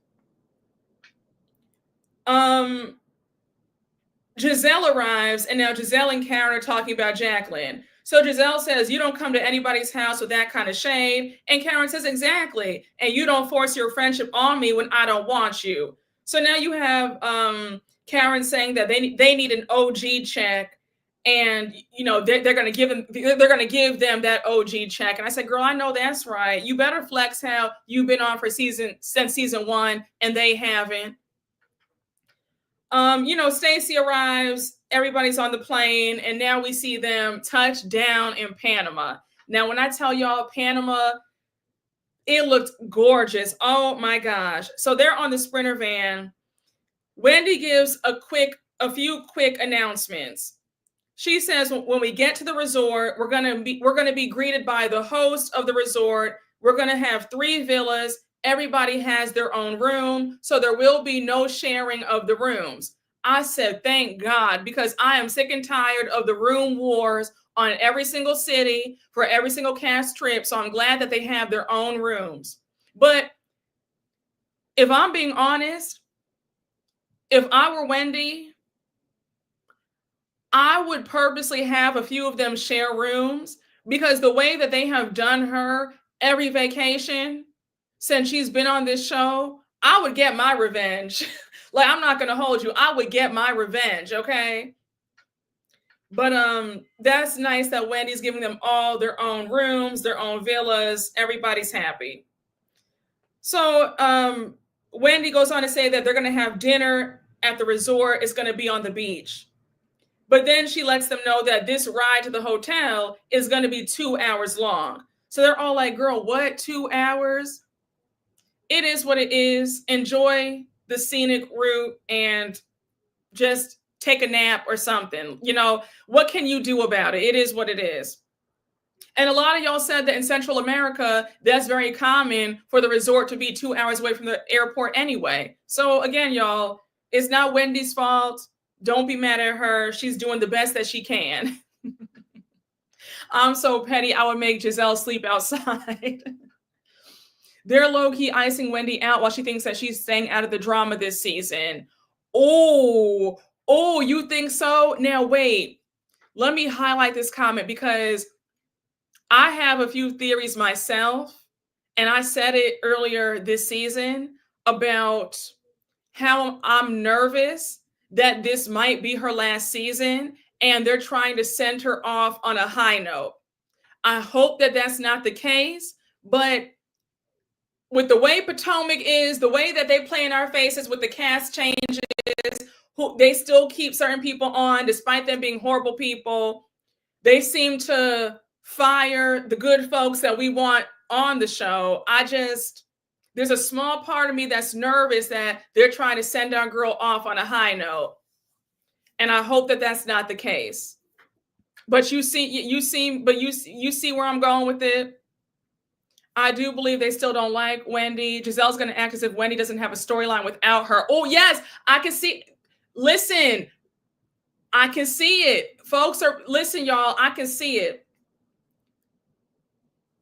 Jazelle arrives, and now Jazelle and Karen are talking about Jacqueline. So Jazelle says, you don't come to anybody's house with that kind of shade. And Karen says, exactly. And you don't force your friendship on me when I don't want you. So now you have Karen saying that they need an OG check. And, you know, they're going to give them that OG check. And I said, girl, I know that's right. You better flex how you've been on since season 1, and they haven't. Stacy arrives, everybody's on the plane, and now we see them touch down in Panama. Now, when I tell y'all Panama, it looked gorgeous. Oh my gosh. So they're on the Sprinter van. Wendy gives a few quick announcements. She says, when we get to the resort, we're going to be greeted by the host of the resort. We're going to have 3 villas. Everybody has their own room, so there will be no sharing of the rooms. I said, thank God, because I am sick and tired of the room wars on every single city for every single cast trip. So I'm glad that they have their own rooms. But if I'm being honest, if I were Wendy, I would purposely have a few of them share rooms, because the way that they have done her every vacation since she's been on this show, I would get my revenge. Like, I'm not going to hold you. I would get my revenge, okay? But that's nice that Wendy's giving them all their own rooms, their own villas. Everybody's happy. So Wendy goes on to say that they're going to have dinner at the resort. It's going to be on the beach. But then she lets them know that this ride to the hotel is going to be 2 hours long. So they're all like, girl, what? 2 hours? It is what it is. Enjoy the scenic route and just take a nap or something. You know, what can you do about it? It is what it is. And a lot of y'all said that in Central America, that's very common for the resort to be 2 hours away from the airport anyway. So again, y'all, it's not Wendy's fault. Don't be mad at her. She's doing the best that she can. I'm so petty. I would make Jazelle sleep outside. They're low-key icing Wendy out while she thinks that she's staying out of the drama this season. Oh, you think so? Now, wait. Let me highlight this comment because I have a few theories myself, and I said it earlier this season about how I'm nervous that this might be her last season, and they're trying to send her off on a high note. I hope that that's not the case, but with the way Potomac is, the way that they play in our faces with the cast changes, they still keep certain people on despite them being horrible people. They seem to fire the good folks that we want on the show. There's a small part of me that's nervous that they're trying to send our girl off on a high note. And I hope that that's not the case. But you see where I'm going with it. I do believe they still don't like Wendy. Giselle's going to act as if Wendy doesn't have a storyline without her. Oh, yes, I can see. Listen, I can see it. Listen, y'all, I can see it.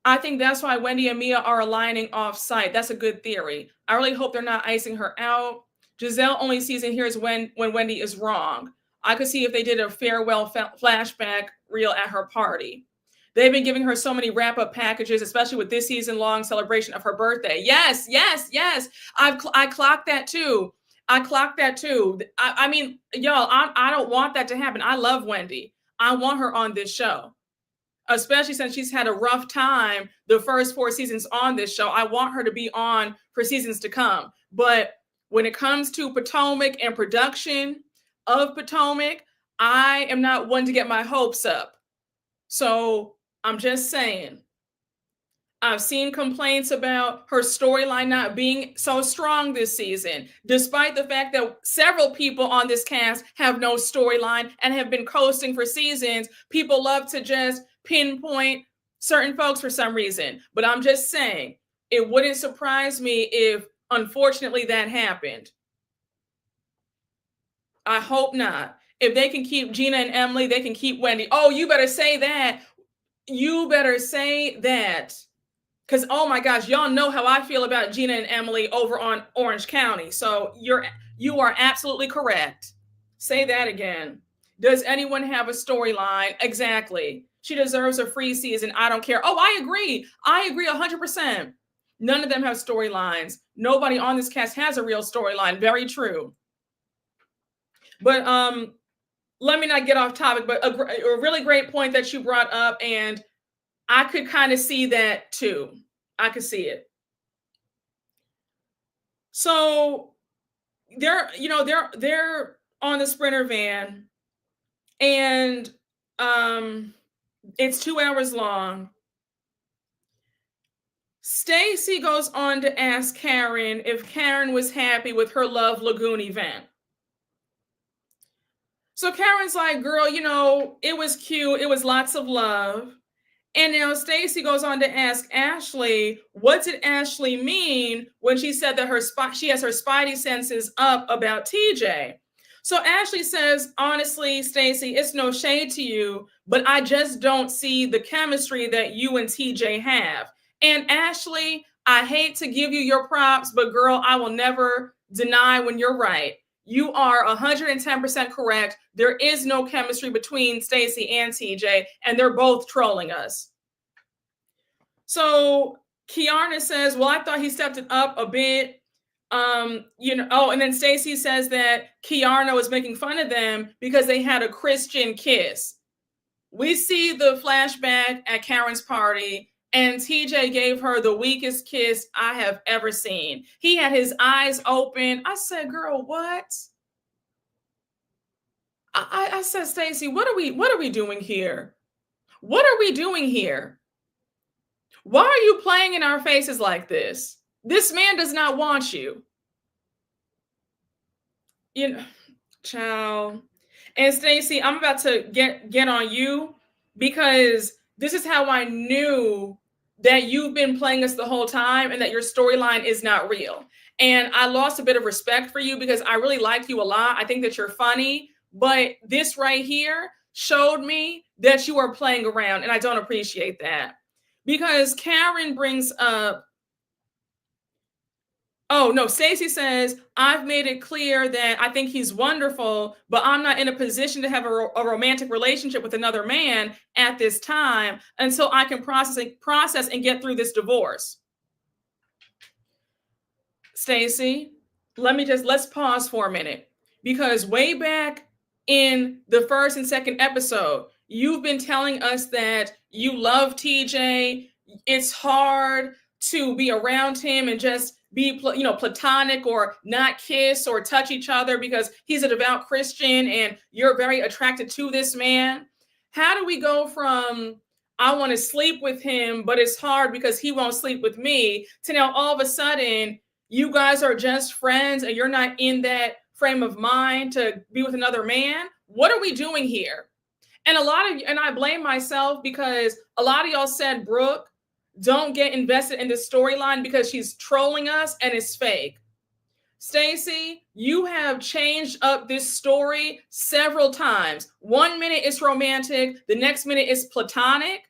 I think that's why Wendy and Mia are aligning off-site. That's a good theory. I really hope they're not icing her out. Gizelle only sees and hears when Wendy is wrong. I could see if they did a farewell flashback reel at her party. They've been giving her so many wrap-up packages, especially with this season-long celebration of her birthday. Yes. I clocked that too. I mean, y'all, I don't want that to happen. I love Wendy. I want her on this show, especially since she's had a rough time the first 4 seasons on this show. I want her to be on for seasons to come. But when it comes to Potomac and production of Potomac, I am not one to get my hopes up. So I'm just saying, I've seen complaints about her storyline not being so strong this season, despite the fact that several people on this cast have no storyline and have been coasting for seasons. People love to just pinpoint certain folks for some reason. But I'm just saying, it wouldn't surprise me if, unfortunately, that happened. I hope not. If they can keep Gina and Emily, they can keep Wendy. Oh, you better say that. You better say that. Because, oh my gosh, y'all know how I feel about Gina and Emily over on Orange County. So you are absolutely correct. Say that again. Does anyone have a storyline? Exactly. She deserves a free season. I don't care. Oh, I agree. 100%. None of them have storylines. Nobody on this cast has a real storyline. Very true. But let me not get off topic, but a really great point that you brought up, and I could kind of see that too. I could see it. So they're on the Sprinter van, and it's 2 hours long. Stacy goes on to ask Karen if Karen was happy with her Love Lagoon event. So Karen's like, girl, it was cute. It was lots of love. And now Stacy goes on to ask Ashley, what did Ashley mean when she said that she has her spidey senses up about TJ? So Ashley says, honestly, Stacy, it's no shade to you, but I just don't see the chemistry that you and TJ have. And Ashley, I hate to give you your props, but girl, I will never deny when you're right. You are 110% correct. There is no chemistry between Stacy and TJ, and they're both trolling us. So Kiarna says, well, I thought he stepped it up a bit. And then Stacy says that Kiarna was making fun of them because they had a Christian kiss. We see the flashback at Karen's party, and TJ gave her the weakest kiss I have ever seen. He had his eyes open. I said, girl, what? I said, Stacy, what are we doing here? What are we doing here? Why are you playing in our faces like this? This man does not want you. You know, child. And Stacy, I'm about to get on you because this is how I knew that you've been playing us the whole time and that your storyline is not real. And I lost a bit of respect for you because I really like you a lot. I think that you're funny, but this right here showed me that you are playing around, and I don't appreciate that. Because Karen brings up, oh, no, Stacy says, I've made it clear that I think he's wonderful, but I'm not in a position to have a romantic relationship with another man at this time until I can process and get through this divorce. Stacy, let's pause for a minute, because way back in the first and second episode, you've been telling us that you love TJ. It's hard to be around him and just be, platonic or not kiss or touch each other because he's a devout Christian and you're very attracted to this man. How do we go from I want to sleep with him, but it's hard because he won't sleep with me, to now all of a sudden you guys are just friends and you're not in that frame of mind to be with another man? What are we doing here? And I blame myself because a lot of y'all said, Brooke, don't get invested in this storyline because she's trolling us and it's fake. Stacy, you have changed up this story several times. 1 minute it's romantic, the next minute it's platonic.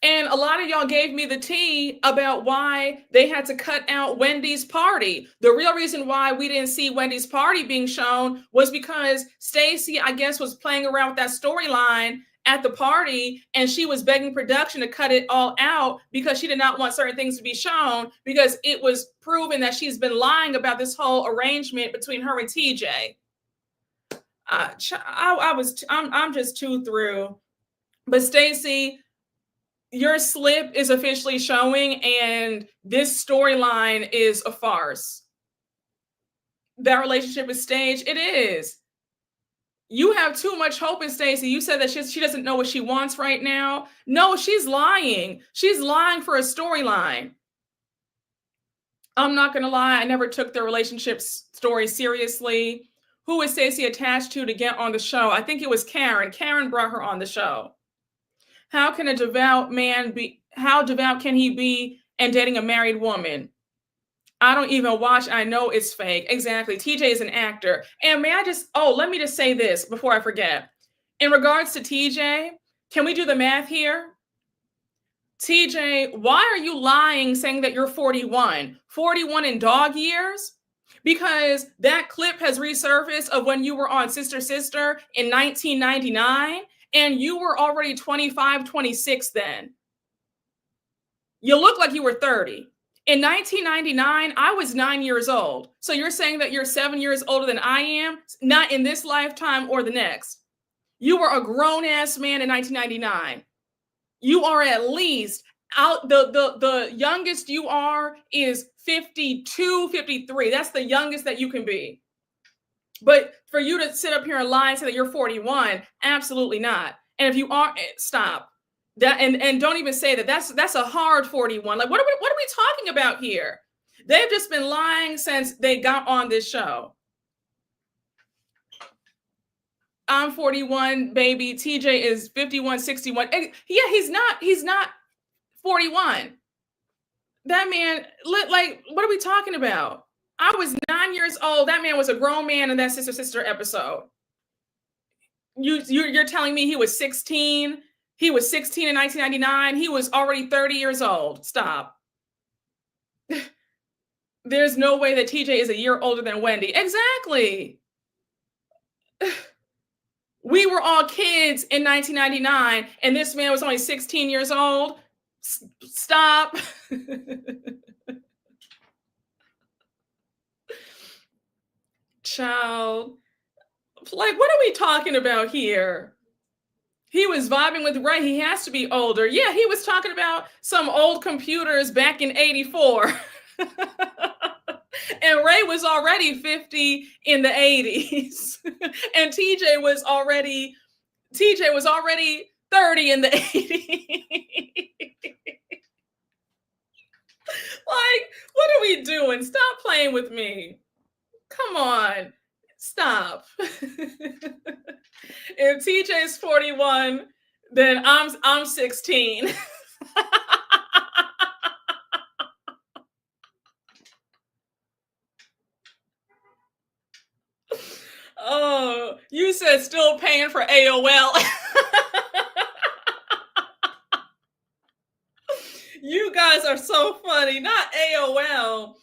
And a lot of y'all gave me the tea about why they had to cut out Wendy's party. The real reason why we didn't see Wendy's party being shown was because Stacy, I guess, was playing around with that storyline at the party, and she was begging production to cut it all out because she did not want certain things to be shown because it was proven that she's been lying about this whole arrangement between her and TJ. I'm just too through. But Stacy, your slip is officially showing, and this storyline is a farce. That relationship is staged. It is. You have too much hope in Stacy. You said that she doesn't know what she wants right now. No, she's lying. She's lying for a storyline. I'm not going to lie. I never took their relationship story seriously. Who is Stacy attached to get on the show? I think it was Karen. Karen brought her on the show. How can a devout man be? How devout can he be and dating a married woman? I don't even watch. I know it's fake. Exactly. TJ is an actor. And let me just say this before I forget. In regards to TJ, can we do the math here? TJ, why are you lying saying that you're 41? 41 in dog years? Because that clip has resurfaced of when you were on Sister Sister in 1999, and you were already 25, 26 then. You look like you were 30. In 1999, I was 9 years old. So you're saying that you're 7 years older than I am? Not in this lifetime or the next. You were a grown-ass man in 1999. You are at least out. The youngest you are is 52, 53. That's the youngest that you can be. But for you to sit up here and lie and say that you're 41, absolutely not. And if you are, stop. That and don't even say that. That's a hard 41. Like, what are we talking about here? They've just been lying since they got on this show. I'm 41, baby. TJ is 51, 61. Yeah, he's not 41. That man, like, what are we talking about? I was 9 years old. That man was a grown man in that Sister Sister episode. You're telling me he was 16 He was 16 in 1999. He was already 30 years old. Stop. There's no way that TJ is a year older than Wendy. Exactly. We were all kids in 1999, and this man was only 16 years old. Stop. Child. Like, what are we talking about here? He was vibing with Ray. He has to be older. Yeah, he was talking about some old computers back in 84. And Ray was already 50 in the 80s. And TJ was already 30 in the 80s. Like, what are we doing? Stop playing with me. Come on. Stop. If TJ's 41, then I'm 16. Oh, you said still paying for AOL. You guys are so funny. Not AOL.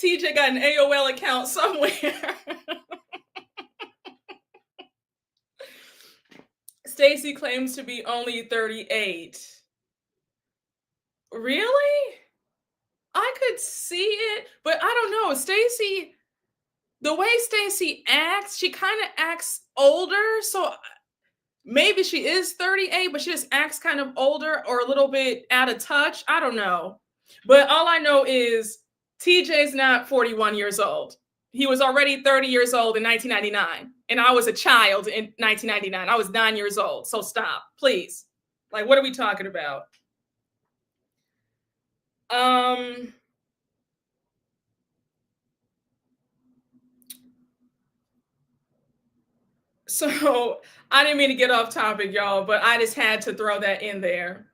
TJ got an AOL account somewhere. Stacy claims to be only 38. Really? I could see it, but I don't know. Stacy, the way Stacy acts, she kind of acts older. So maybe she is 38, but she just acts kind of older or a little bit out of touch. I don't know. But all I know is TJ's not 41 years old. He was already 30 years old in 1999. And I was a child in 1999. I was 9 years old. So stop, please. Like, what are we talking about? So I didn't mean to get off topic, y'all, but I just had to throw that in there.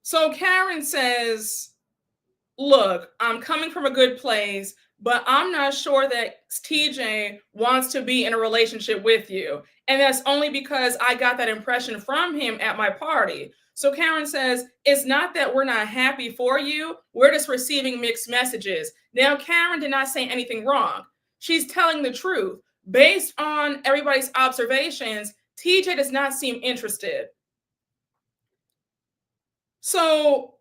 So Karen says, look, I'm coming from a good place, but I'm not sure that TJ wants to be in a relationship with you. And that's only because I got that impression from him at my party. So Karen says, it's not that we're not happy for you. We're just receiving mixed messages. Now, Karen did not say anything wrong. She's telling the truth. Based on everybody's observations, TJ does not seem interested. So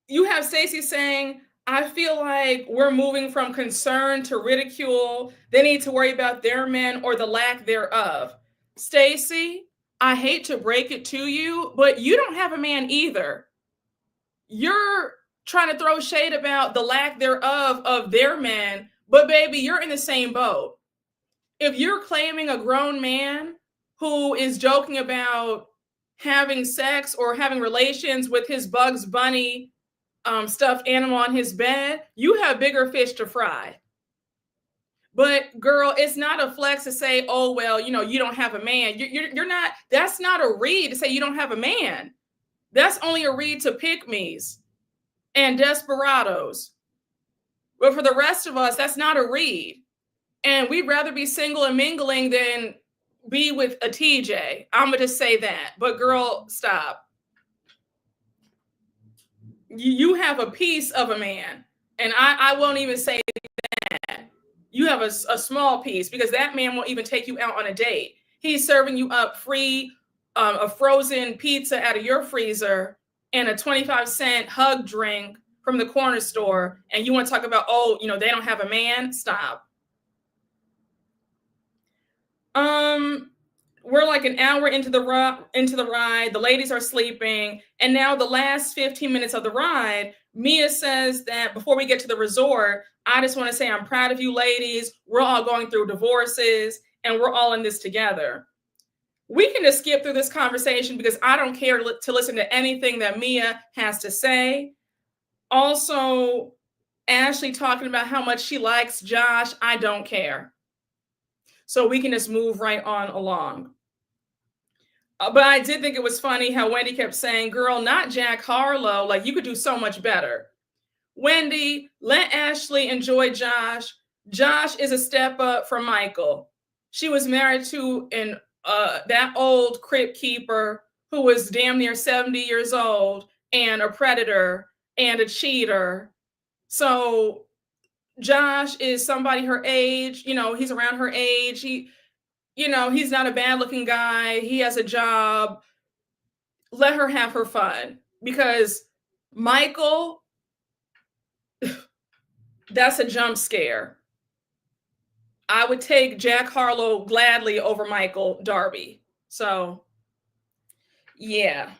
you have Stacy saying, I feel like we're moving from concern to ridicule. They need to worry about their men or the lack thereof. Stacy, I hate to break it to you, but you don't have a man either. You're trying to throw shade about the lack thereof of their men, but baby, you're in the same boat. If you're claiming a grown man who is joking about having sex or having relations with his Bugs Bunny stuffed animal on his bed, you have bigger fish to fry. But girl, it's not a flex to say, oh, well, you don't have a man. You're not, that's not a read to say you don't have a man. That's only a read to pick-me's and desperados. But for the rest of us, that's not a read. And we'd rather be single and mingling than be with a TJ. I'm going to just say that. But girl, stop. You have a piece of a man. And I won't even say that. You have a small piece because that man won't even take you out on a date. He's serving you up free, a frozen pizza out of your freezer and a 25-cent hug drink from the corner store. And you want to talk about, oh, they don't have a man? Stop. We're like an hour into the ride. The ladies are sleeping. And now the last 15 minutes of the ride, Mia says that before we get to the resort, I just want to say I'm proud of you ladies. We're all going through divorces and we're all in this together. We can just skip through this conversation because I don't care to listen to anything that Mia has to say. Also, Ashley talking about how much she likes Josh. I don't care. So we can just move right on along. But I did think it was funny how Wendy kept saying, girl, not Jack Harlow. Like, you could do so much better. Wendy, let Ashley enjoy Josh. Josh is a step up from Michael. She was married to an that old crypt keeper who was damn near 70 years old and a predator and a cheater. So Josh is somebody her age, he's around her age. He's not a bad looking guy. He has a job. Let her have her fun, because Michael, that's a jump scare. I would take Jack Harlow gladly over Michael Darby. So, yeah.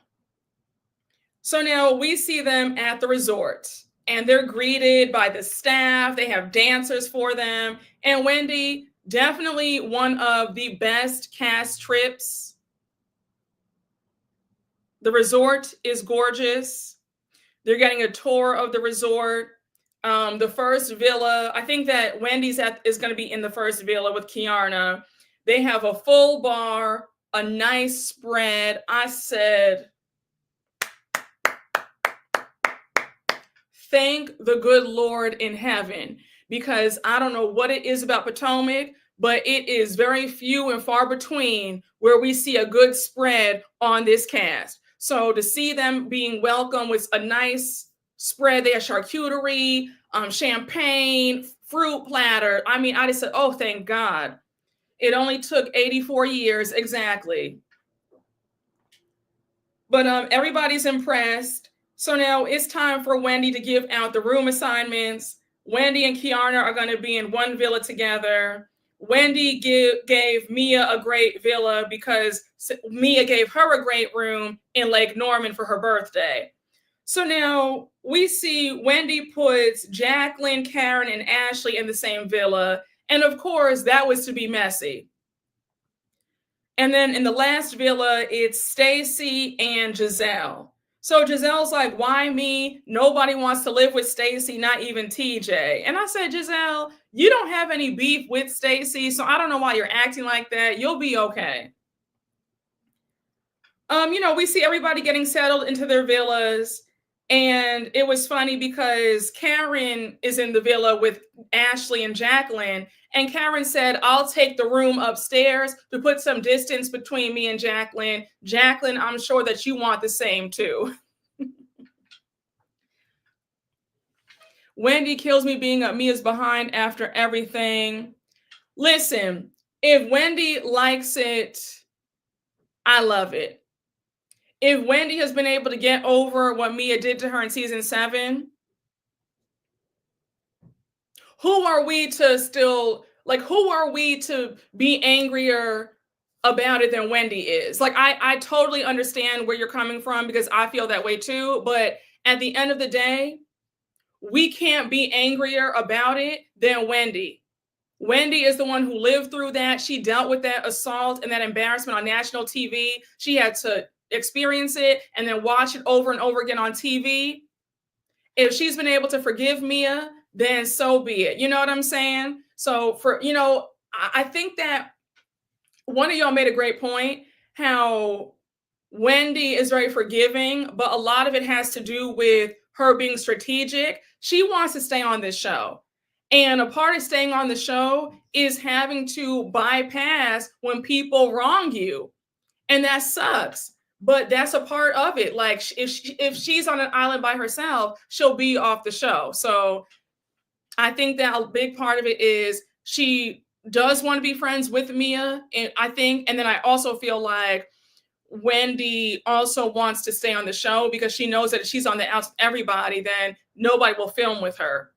So now we see them at the resort and they're greeted by the staff. They have dancers for them. And Wendy, definitely one of the best cast trips. The resort is gorgeous. They're getting a tour of the resort. The first villa, I think that Wendy's is going to be in the first villa with Kiarna. They have a full bar, a nice spread. I said, thank the good Lord in heaven, because I don't know what it is about Potomac, but it is very few and far between where we see a good spread on this cast. So to see them being welcomed with a nice spread, they have charcuterie, champagne, fruit platter. I mean, I just said, oh, thank God. It only took 84 years exactly. But everybody's impressed. So now it's time for Wendy to give out the room assignments. Wendy and Kiarna are going to be in one villa together. Wendy gave Mia a great villa because Mia gave her a great room in Lake Norman for her birthday. So now we see Wendy puts Jacqueline, Karen, and Ashley in the same villa. And of course, that was to be messy. And then in the last villa, it's Stacy and Jazelle. So Jazelle's like, why me? Nobody wants to live with Stacy, not even TJ. And I said, Jazelle, you don't have any beef with Stacy, so I don't know why you're acting like that. You'll be okay. We see everybody getting settled into their villas. And it was funny because Karen is in the villa with Ashley and Jacqueline. And Karen said, I'll take the room upstairs to put some distance between me and Jacqueline. Jacqueline, I'm sure that you want the same too. Wendy kills me being up Mia's behind after everything. Listen, if Wendy likes it, I love it. If Wendy has been able to get over what Mia did to her in season 7, who are we to be angrier about it than Wendy is? Like, I totally understand where you're coming from, because I feel that way too. But at the end of the day, we can't be angrier about it than Wendy. Wendy is the one who lived through that. She dealt with that assault and that embarrassment on national TV. She had to experience it and then watch it over and over again on TV. If she's been able to forgive Mia, then so be it. You know what I'm saying? So I think that one of y'all made a great point, how Wendy is very forgiving, but a lot of it has to do with her being strategic. She wants to stay on this show. And a part of staying on the show is having to bypass when people wrong you. And that sucks. But that's a part of it. Like, if she's on an island by herself, she'll be off the show. So I think that a big part of it is she does want to be friends with Mia. And then I also feel like Wendy also wants to stay on the show, because she knows that if she's on the outs with everybody, then nobody will film with her.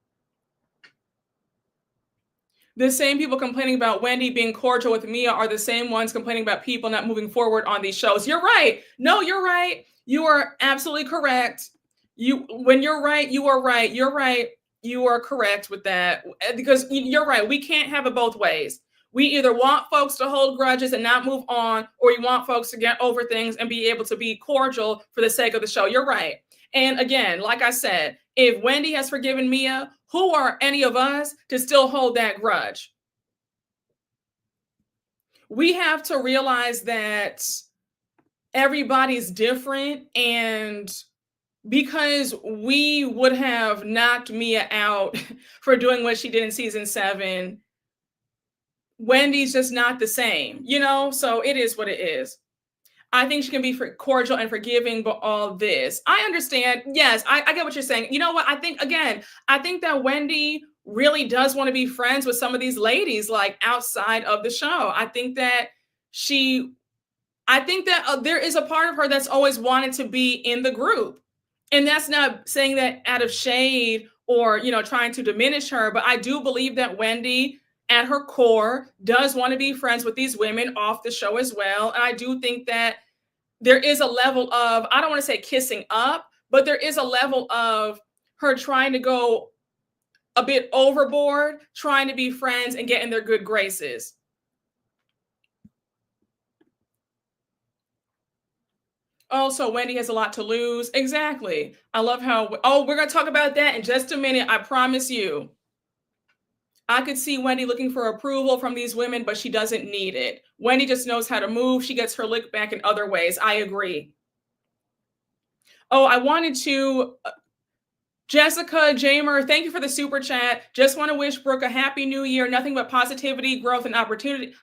The same people complaining about Wendy being cordial with Mia are the same ones complaining about people not moving forward on these shows. You're right. No, you're right. You are absolutely correct. When you're right, you are right. You're right. You are correct with that, because you're right. We can't have it both ways. We either want folks to hold grudges and not move on, or you want folks to get over things and be able to be cordial for the sake of the show. You're right. And again, like I said, if Wendy has forgiven Mia, who are any of us to still hold that grudge? We have to realize that everybody's different, and because we would have knocked Mia out for doing what she did in season 7, Wendy's just not the same, you know? So it is what it is. I think she can be cordial and forgiving, but all this. I understand. Yes, I get what you're saying. You know what? I think, again, I think that Wendy really does want to be friends with some of these ladies, like outside of the show. She, I think that there is a part of her that's always wanted to be in the group. And that's not saying that out of shade or, trying to diminish her, but I do believe that Wendy at her core does want to be friends with these women off the show as well. And I do think that there is a level of, I don't want to say kissing up, but there is a level of her trying to go a bit overboard, trying to be friends and get in their good graces. Oh, so Wendy has a lot to lose. Exactly. I love how, we're going to talk about that in just a minute. I promise you. I could see Wendy looking for approval from these women, but she doesn't need it. Wendy just knows how to move. She gets her lick back in other ways. I agree. Oh, I wanted to, Jessica Jamer, thank you for the super chat. Just want to wish Brooke a happy new year. Nothing but positivity, growth, and opportunity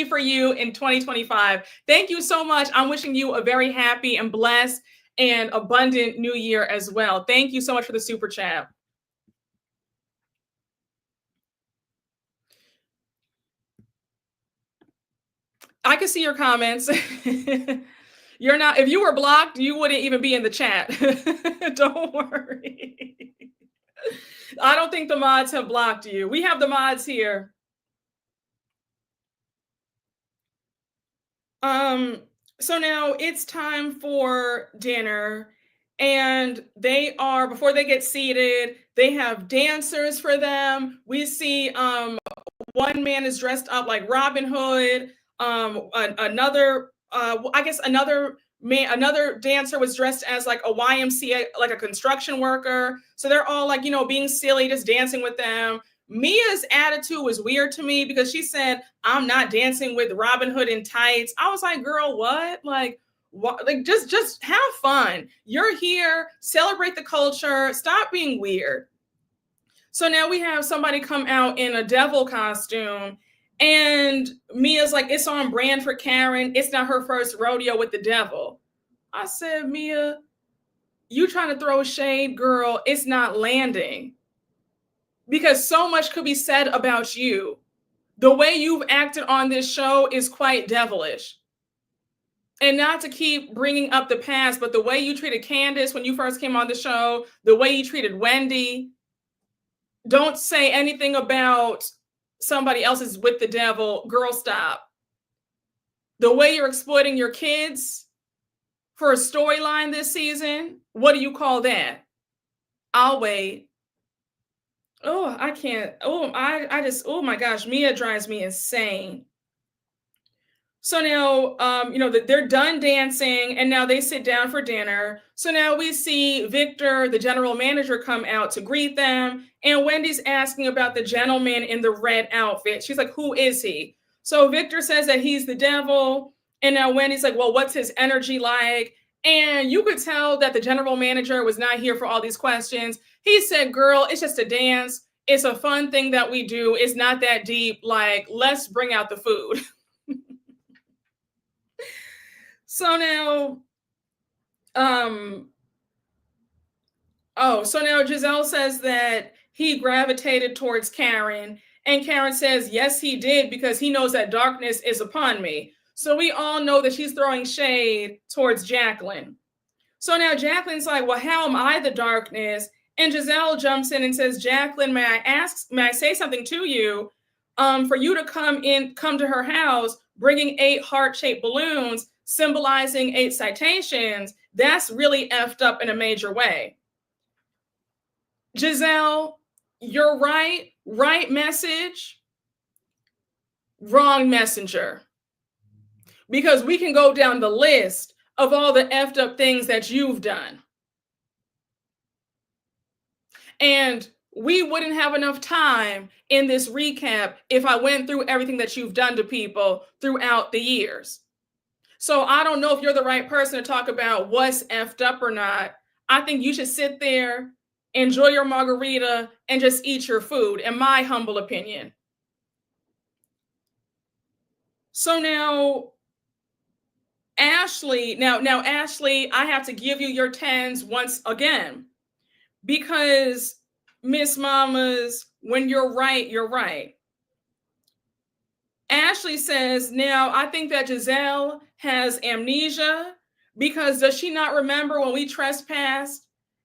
for you in 2025. Thank you so much. I'm wishing you a very happy and blessed and abundant new year as well. Thank you so much for the super chat. I can see your comments. You're not, if you were blocked, you wouldn't even be in the chat. Don't worry. I don't think the mods have blocked you. We have the mods here. So now it's time for dinner, and before they get seated, they have dancers for them. We see one man is dressed up like Robin Hood. Another another dancer was dressed as like a YMCA, like a construction worker. So they're all like, being silly, just dancing with them. Mia's attitude was weird to me because she said, "I'm not dancing with Robin Hood in tights." I was like, girl, what? Like, what? Like, just have fun. You're here, celebrate the culture, stop being weird. So now we have somebody come out in a devil costume, and Mia's like, it's on brand for Karen. It's not her first rodeo with the devil. I said, Mia, you trying to throw shade, girl. It's not landing. Because so much could be said about you. The way you've acted on this show is quite devilish. And not to keep bringing up the past, but the way you treated Candace when you first came on the show, the way you treated Wendy, don't say anything about somebody else is with the devil. Girl, stop. The way you're exploiting your kids for a storyline this season, what do you call that? I'll wait. Oh, I can't. Oh, I just, oh my gosh, Mia drives me insane. So now, they're done dancing and now they sit down for dinner. So now we see Victor, the general manager, come out to greet them. And Wendy's asking about the gentleman in the red outfit. She's like, who is he? So Victor says that he's the devil. And now Wendy's like, well, what's his energy like? And you could tell that the general manager was not here for all these questions. He said, girl, it's just a dance. It's a fun thing that we do. It's not that deep. Like, let's bring out the food. So now, so now Jazelle says that he gravitated towards Karen, and Karen says, yes, he did, because he knows that darkness is upon me. So we all know that she's throwing shade towards Jacqueline. So now Jacqueline's like, well, how am I the darkness? And Jazelle jumps in and says, Jacqueline, may I say something to you? For you to come to her house, bringing 8 heart-shaped balloons, symbolizing 8 citations, that's really effed up in a major way. Jazelle, you're right message, wrong messenger. Because we can go down the list of all the effed up things that you've done. And we wouldn't have enough time in this recap if I went through everything that you've done to people throughout the years. So I don't know if you're the right person to talk about what's effed up or not. I think you should sit there, enjoy your margarita, and just eat your food, in my humble opinion. So now, Ashley, now Ashley, I have to give you your 10s once again, because Miss Mamas, when you're right, you're right. Ashley says, now I think that Jazelle has amnesia, because does she not remember when we trespassed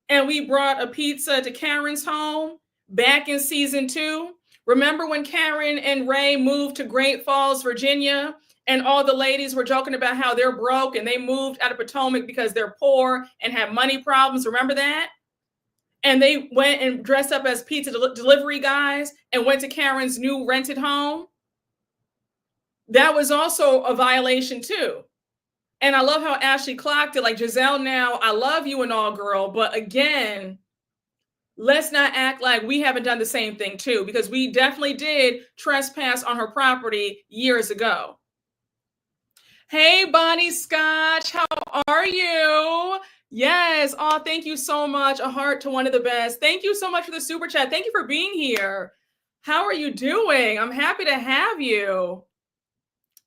and we brought a pizza to Karen's home back in season 2? Remember when Karen and Ray moved to Great Falls, Virginia, and all the ladies were joking about how they're broke and they moved out of Potomac because they're poor and have money problems? Remember that? And they went and dressed up as pizza delivery guys and went to Karen's new rented home. That was also a violation too. And I love how Ashley clocked it, like, Jazelle, now I love you and all, girl, but again, let's not act like we haven't done the same thing too, because we definitely did trespass on her property years ago. Hey, Bonnie Scotch, how are you? Yes. Oh, thank you so much. A heart to one of the best. Thank you so much for the super chat. Thank you for being here. How are you doing? I'm happy to have you.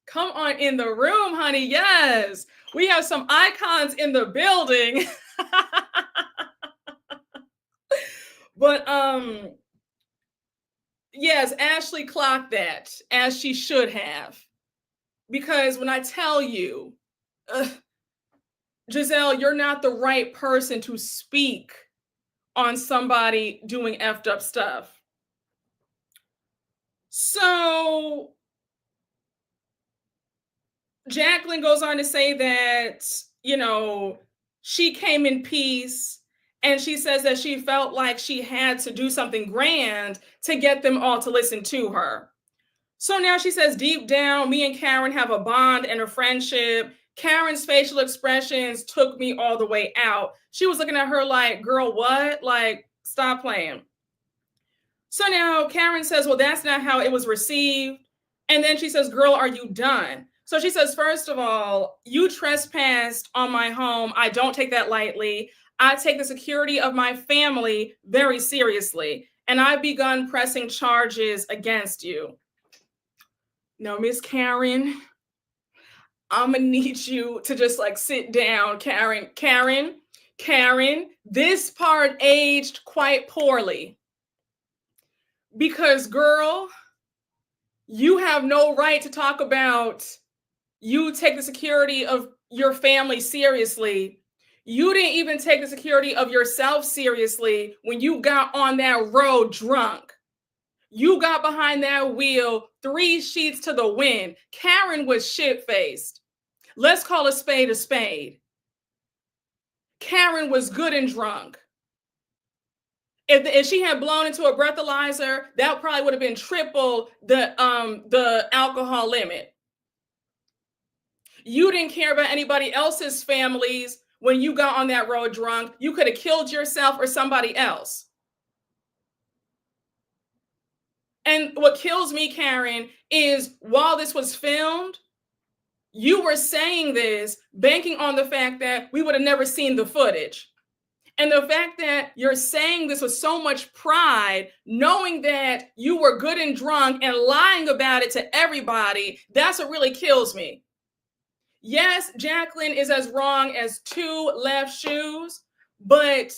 Come on in the room, honey. Yes. We have some icons in the building. But yes, Ashley clocked that, as she should have. Because when I tell you, Jazelle, you're not the right person to speak on somebody doing effed up stuff. So Jacqueline goes on to say that, you know, she came in peace, and she says that she felt like she had to do something grand to get them all to listen to her. So now she says, deep down, me and Karen have a bond and a friendship. Karen's facial expressions took me all the way out. She was looking at her like, girl, what? Like, stop playing. So now Karen says, well, that's not how it was received. And then she says, girl, are you done? So she says, first of all, you trespassed on my home. I don't take that lightly. I take the security of my family very seriously. And I've begun pressing charges against you. Now, Miss Karen, I'm gonna need you to just like sit down, Karen. Karen, this part aged quite poorly. Because, girl, you have no right to talk about you take the security of your family seriously. You didn't even take the security of yourself seriously when you got on that road drunk. You got behind that wheel 3 sheets to the wind. Karen was shit-faced. Let's call a spade a spade. Karen was good and drunk. If she had blown into a breathalyzer, that probably would have been triple the alcohol limit. You didn't care about anybody else's families when you got on that road drunk. You could have killed yourself or somebody else. And what kills me, Karen, is while this was filmed, you were saying this, banking on the fact that we would have never seen the footage. And the fact that you're saying this with so much pride, knowing that you were good and drunk and lying about it to everybody, that's what really kills me. Yes, Jacqueline is as wrong as 2 left shoes, but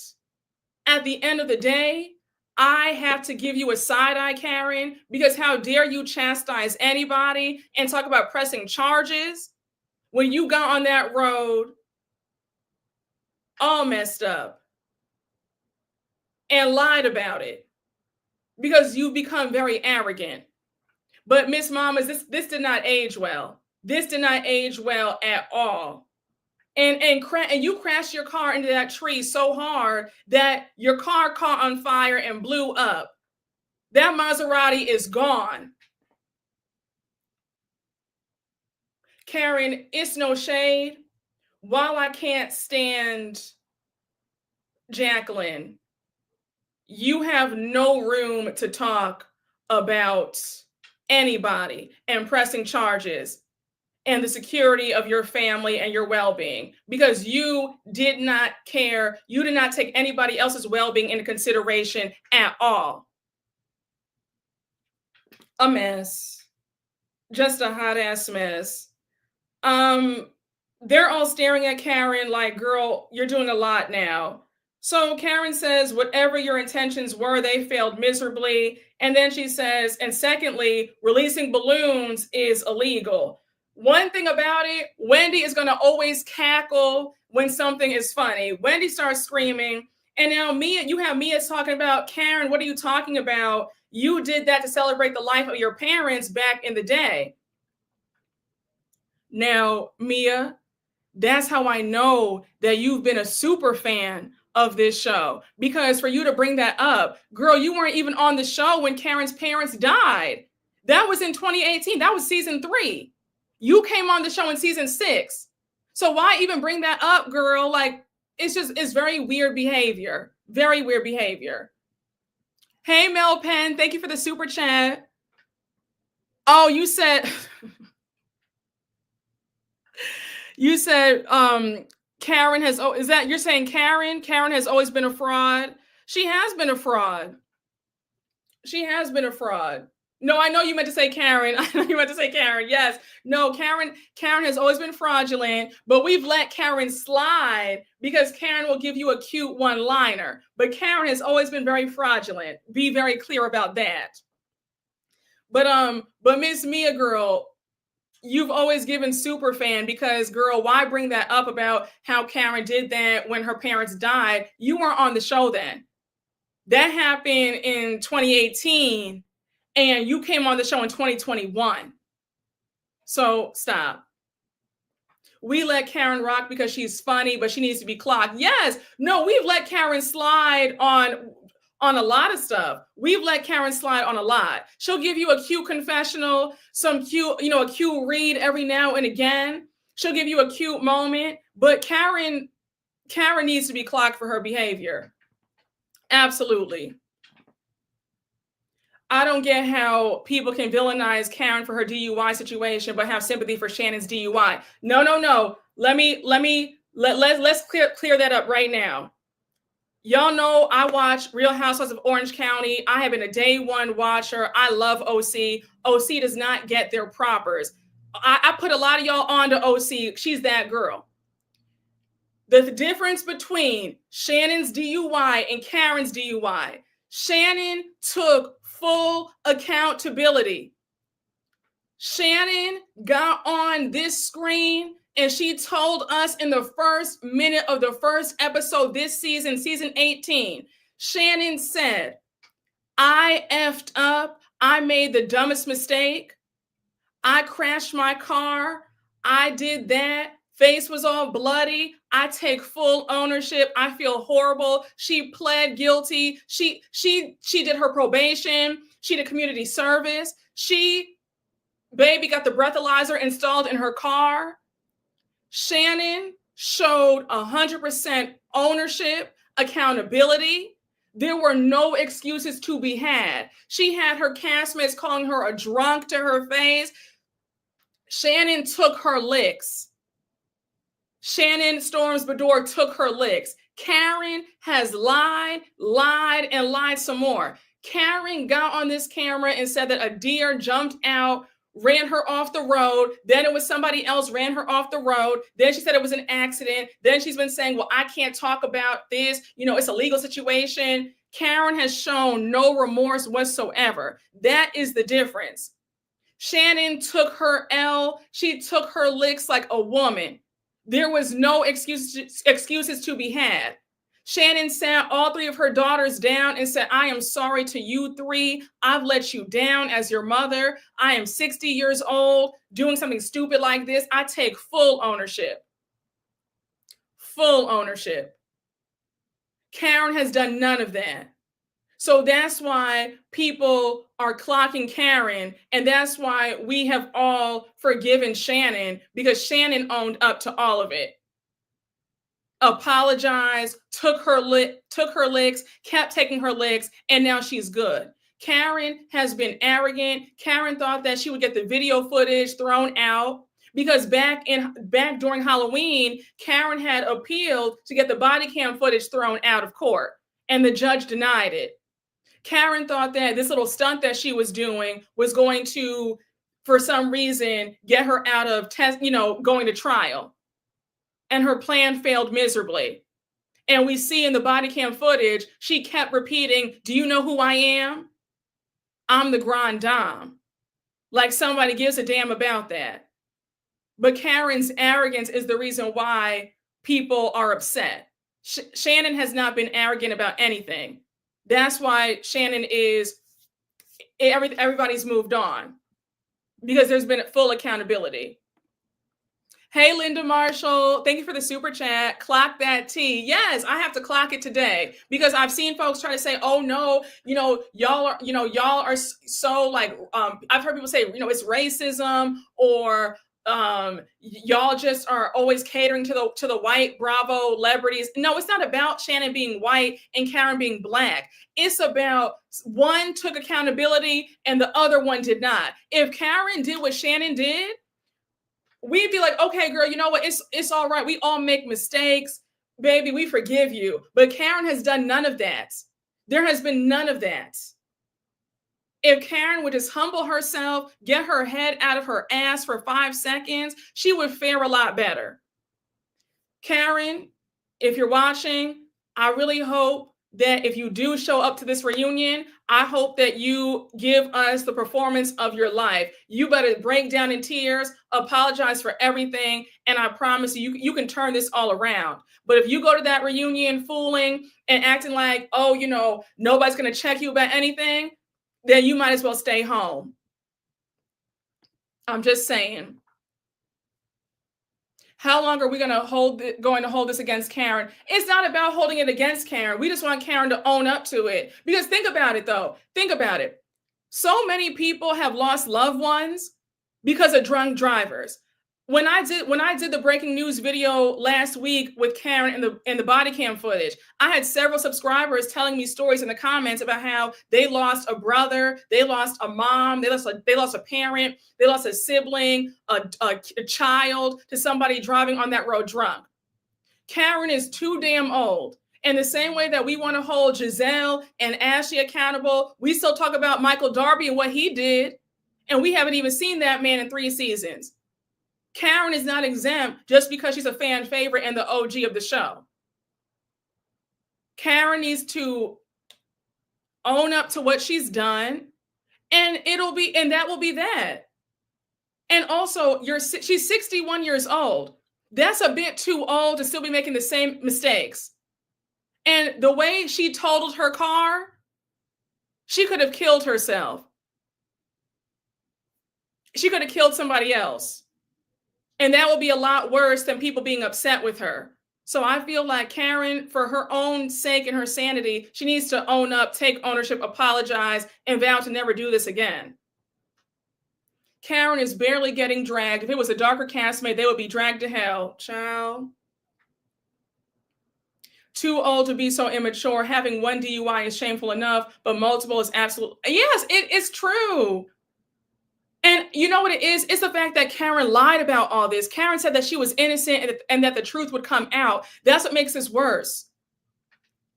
at the end of the day, I have to give you a side eye, Karen, because how dare you chastise anybody and talk about pressing charges when you got on that road all messed up and lied about it because you've become very arrogant. But Miss Mamas, this did not age well. This did not age well at all. And you crashed your car into that tree so hard that your car caught on fire and blew up. That Maserati is gone. Karen, it's no shade. While I can't stand Jacqueline, you have no room to talk about anybody and pressing charges and the security of your family and your well-being, because you did not care. You did not take anybody else's well-being into consideration at all. A mess. Just a hot ass mess. They're all staring at Karen like, girl, you're doing a lot now. So Karen says, whatever your intentions were, they failed miserably. And then she says, and secondly, releasing balloons is illegal. One thing about it, Wendy is going to always cackle when something is funny. Wendy starts screaming. And now Mia, you have Mia talking about, Karen, what are you talking about? You did that to celebrate the life of your parents back in the day. Now, Mia, that's how I know that you've been a super fan of this show. Because for you to bring that up, girl, you weren't even on the show when Karen's parents died. That was in 2018. That was season 3. You came on the show in season 6. So why even bring that up, girl? Like, it's very weird behavior. Very weird behavior. Hey, Mel Penn, thank you for the super chat. Oh, you said... You said Karen has, oh, is that, you're saying Karen? Karen has always been a fraud? She has been a fraud. She has been a fraud. No, I know you meant to say Karen. I know you meant to say Karen. Yes. No, Karen has always been fraudulent, but we've let Karen slide because Karen will give you a cute one-liner. But Karen has always been very fraudulent. Be very clear about that. But Miss Mia, girl, you've always given super fan because, girl, why bring that up about how Karen did that when her parents died? You weren't on the show then. That happened in 2018 and you came on the show in 2021. So stop. We let Karen rock because she's funny, but she needs to be clocked. Yes. No, we've let Karen slide on a lot of stuff. We've let Karen slide on a lot. She'll give you a cute confessional, some cute, a cute read every now and again. She'll give you a cute moment, but Karen needs to be clocked for her behavior. Absolutely. I don't get how people can villainize Karen for her DUI situation, but have sympathy for Shannon's DUI. No. Let's clear that up right now. Y'all know I watch Real Housewives of Orange County. I have been a day one watcher. I love OC. OC does not get their propers. I put a lot of y'all on to OC. She's that girl. The difference between Shannon's DUI and Karen's DUI, Shannon took full accountability. Shannon got on this screen and she told us in the first minute of the first episode this season, season 18, Shannon said, I effed up. I made the dumbest mistake. I crashed my car. I did that. Face was all bloody. I take full ownership. I feel horrible. She pled guilty. She did her probation. She did community service. Baby got the breathalyzer installed in her car. Shannon showed 100% ownership, accountability. There were no excuses to be had. She had her castmates calling her a drunk to her face. Shannon took her licks. Shannon Storms Bedore took her licks. Karen has lied, and lied some more. Karen got on this camera and said that a deer jumped out, ran her off the road. Then it was somebody else ran her off the road. Then she said it was an accident. Then she's been saying, well, I can't talk about this. It's a legal situation. Karen has shown no remorse whatsoever. That is the difference. Shannon took her L. She took her licks like a woman. There was no excuses to be had. Shannon sat all 3 of her daughters down and said, I am sorry to you 3. I've let you down as your mother. I am 60 years old doing something stupid like this. I take full ownership. Full ownership. Karen has done none of that. So that's why people are clocking Karen, and that's why we have all forgiven Shannon, because Shannon owned up to all of it. Apologized, took her licks, kept taking her licks, and now she's good. Karen has been arrogant. Karen thought that she would get the video footage thrown out because back during Halloween, Karen had appealed to get the body cam footage thrown out of court, and the judge denied it. Karen thought that this little stunt that she was doing was going to for some reason, get her out of going to trial. And her plan failed miserably. And we see in the body cam footage, she kept repeating, "Do you know who I am? I'm the Grand Dame." Like somebody gives a damn about that. But Karen's arrogance is the reason why people are upset. Shannon has not been arrogant about anything. That's why Shannon is, everybody's moved on, because there's been full accountability. Hey, Linda Marshall, thank you for the super chat. Clock that T. Yes, I have to clock it today, because I've seen folks try to say, "Oh no, y'all are so like." I've heard people say, it's racism, or y'all just are always catering to the white Bravo celebrities. No, it's not about Shannon being white and Karen being black. It's about one took accountability and the other one did not. If Karen did what Shannon did, we'd be like, "Okay, girl, you know what? It's all right. We all make mistakes. Baby, we forgive you." But Karen has done none of that. There has been none of that. If Karen would just humble herself, get her head out of her ass for 5 seconds, she would fare a lot better. Karen, if you're watching, I really hope that if you do show up to this reunion, I hope that you give us the performance of your life. You better break down in tears, apologize for everything, and I promise you can turn this all around. But if you go to that reunion fooling and acting like, "Oh, nobody's going to check you about anything," then you might as well stay home. I'm just saying. How long are we going to hold this against Karen? It's not about holding it against Karen. We just want Karen to own up to it. Because think about it, though. Think about it. So many people have lost loved ones because of drunk drivers. When I did the breaking news video last week with Karen and the body cam footage, I had several subscribers telling me stories in the comments about how they lost a brother, they lost a mom, they lost a parent, they lost a sibling, a child to somebody driving on that road drunk. Karen is too damn old. And the same way that we want to hold Jazelle and Ashley accountable, we still talk about Michael Darby and what he did, and we haven't even seen that man in 3 seasons. Karen is not exempt just because she's a fan favorite and the OG of the show. Karen needs to own up to what she's done, and that will be that. And also, she's 61 years old. That's a bit too old to still be making the same mistakes. And the way she totaled her car, she could have killed herself. She could have killed somebody else. And that will be a lot worse than people being upset with her. So I feel like Karen, for her own sake and her sanity, she needs to own up, take ownership, apologize, and vow to never do this again. Karen is barely getting dragged. If it was a darker castmate, they would be dragged to hell. Child. Too old to be so immature. Having one DUI is shameful enough, but multiple is absolute. Yes, it is true. And you know what it is? It's the fact that Karen lied about all this. Karen said that she was innocent and that the truth would come out. That's what makes this worse.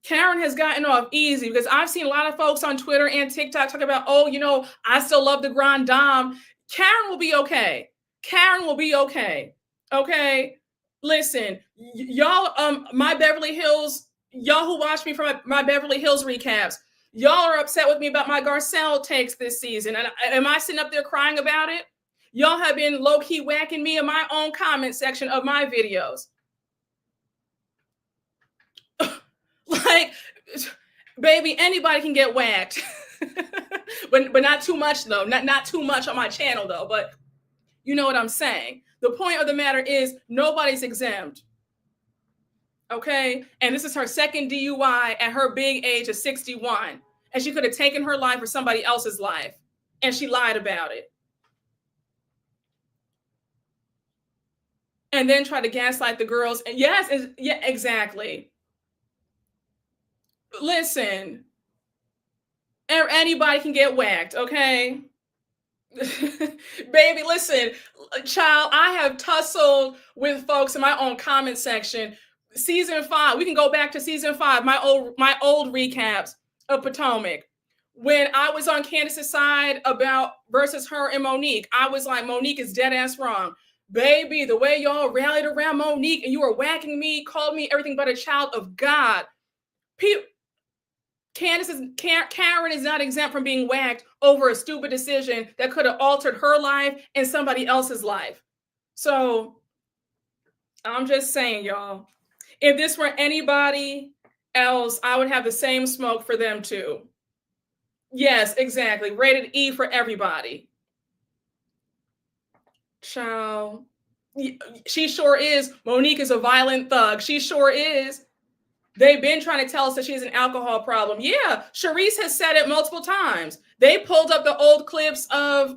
Karen has gotten off easy, because I've seen a lot of folks on Twitter and TikTok talk about, "Oh, I still love the Grand Dame." Karen will be okay. Karen will be okay. Okay? Listen, y'all, my Beverly Hills, y'all who watch me from my Beverly Hills recaps, y'all are upset with me about my Garcelle takes this season. And am I sitting up there crying about it? Y'all have been low-key whacking me in my own comment section of my videos. Like, baby, anybody can get whacked. but not too much, though. Not too much on my channel, though. But you know what I'm saying. The point of the matter is, nobody's exempt. Okay? And this is her second DUI at her big age of 61. And she could have taken her life or somebody else's life. And she lied about it. And then tried to gaslight the girls. And yes, yeah, exactly. Listen, anybody can get whacked, okay? Baby, listen, child, I have tussled with folks in my own comment section. Season 5, we can go back to season 5, my old recaps of Potomac. when I was on Candace's side about versus her and Monique, I was like, Monique is dead ass wrong. Baby, the way y'all rallied around Monique and you were whacking me, called me everything but a child of God. Karen is not exempt from being whacked over a stupid decision that could have altered her life and somebody else's life. So I'm just saying, y'all, if this were anybody else, I would have the same smoke for them too. Yes, exactly. Rated E for everybody. Child. She sure is. Monique is a violent thug. She sure is. They've been trying to tell us that she has an alcohol problem. Yeah, Charisse has said it multiple times. They pulled up the old clips of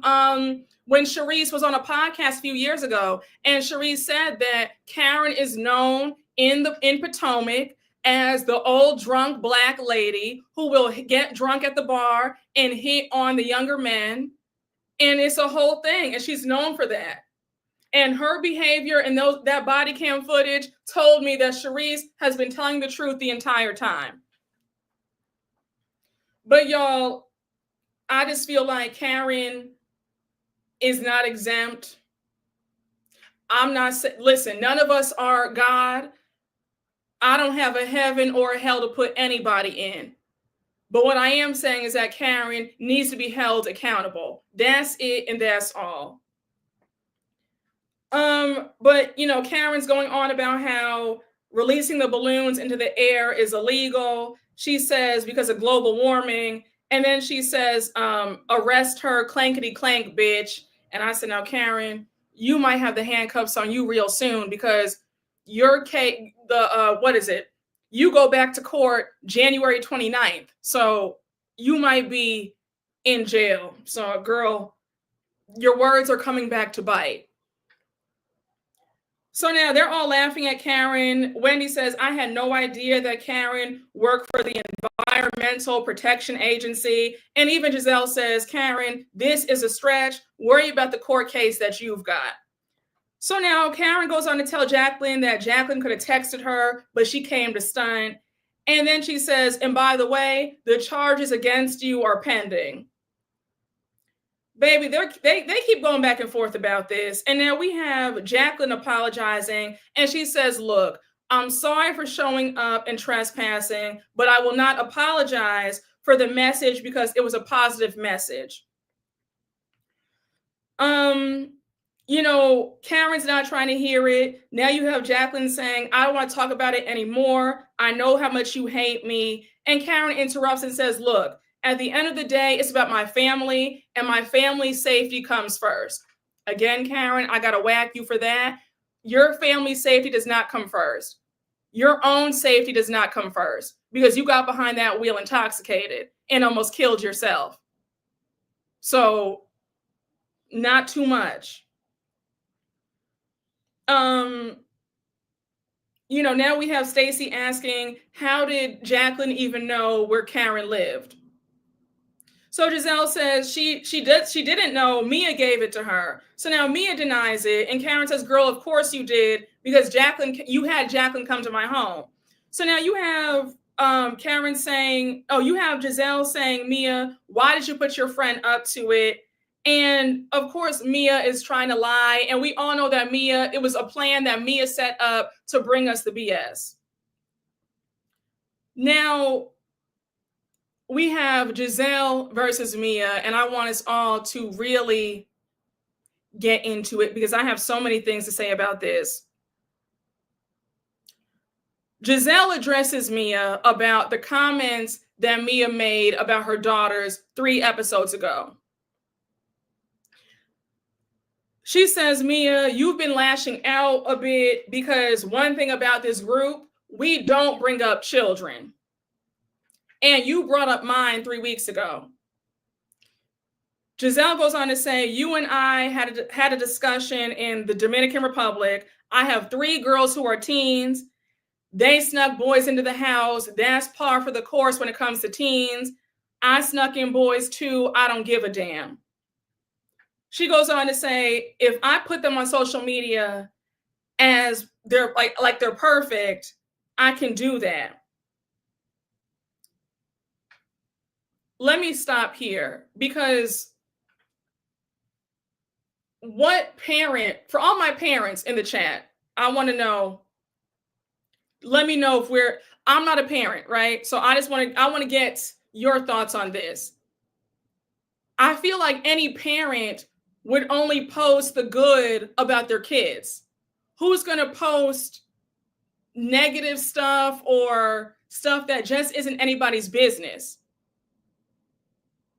when Charisse was on a podcast a few years ago, and Charisse said that Karen is known in Potomac as the old drunk Black lady who will get drunk at the bar and hit on the younger men, and it's a whole thing, and she's known for that. And her behavior and that body cam footage told me that Charisse has been telling the truth the entire time. But y'all, I just feel like Karen is not exempt. Listen, none of us are God. I don't have a heaven or a hell to put anybody in. But what I am saying is that Karen needs to be held accountable. That's it, and that's all. But Karen's going on about how releasing the balloons into the air is illegal. She says because of global warming, and then she says, arrest her, clankety clank, bitch. And I said, now Karen, you might have the handcuffs on you real soon because your case, what is it? You go back to court January 29th. So you might be in jail. So girl, your words are coming back to bite. So now they're all laughing at Karen. Wendy says, I had no idea that Karen worked for the Environmental Protection Agency. And even Jazelle says, Karen, this is a stretch. Worry about the court case that you've got. So now Karen goes on to tell Jacqueline that Jacqueline could have texted her, but she came to stunt. And then she says, and by the way, the charges against you are pending. Baby, they keep going back and forth about this. And now we have Jacqueline apologizing. And she says, look, I'm sorry for showing up and trespassing, but I will not apologize for the message because it was a positive message. Karen's not trying to hear it. Now you have Jacqueline saying, I don't want to talk about it anymore. I know how much you hate me. And Karen interrupts and says, look, at the end of the day, it's about my family, and my family's safety comes first. Again, Karen, I got to whack you for that. Your family's safety does not come first. Your own safety does not come first because you got behind that wheel intoxicated and almost killed yourself. So, not too much. Now we have Stacy asking, how did Jacqueline even know where Karen lived? So Jazelle says she didn't know. Mia gave it to her. So now Mia denies it. And Karen says, girl, of course you did, because you had Jacqueline come to my home. So now you have Karen saying, you have Jazelle saying, Mia, why did you put your friend up to it? And of course, Mia is trying to lie. And we all know that it was a plan that Mia set up to bring us the BS. Now, we have Jazelle versus Mia, and I want us all to really get into it because I have so many things to say about this. Jazelle addresses Mia about the comments that Mia made about her daughters 3 episodes ago. She says, Mia, you've been lashing out a bit because one thing about this group, we don't bring up children. And you brought up mine 3 weeks ago. Jazelle goes on to say, you and I had a discussion in the Dominican Republic. I have 3 girls who are teens. They snuck boys into the house. That's par for the course when it comes to teens. I snuck in boys too. I don't give a damn. She goes on to say, if I put them on social media as they're like they're perfect, I can do that. let me stop here, because what parent, for all my parents in the chat, I want to know, let me know if I'm not a parent, right? So I want to get your thoughts on this. I feel like any parent would only post the good about their kids. Who's going to post negative stuff or stuff that just isn't anybody's business?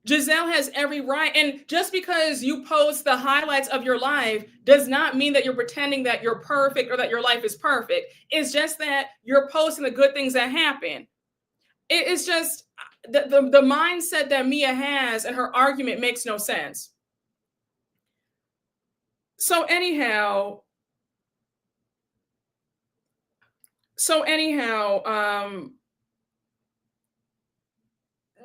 Jazelle has every right. And just because you post the highlights of your life does not mean that you're pretending that you're perfect or that your life is perfect. It's just that you're posting the good things that happen. It's just the mindset that Mia has, and her argument makes no sense. So anyhow,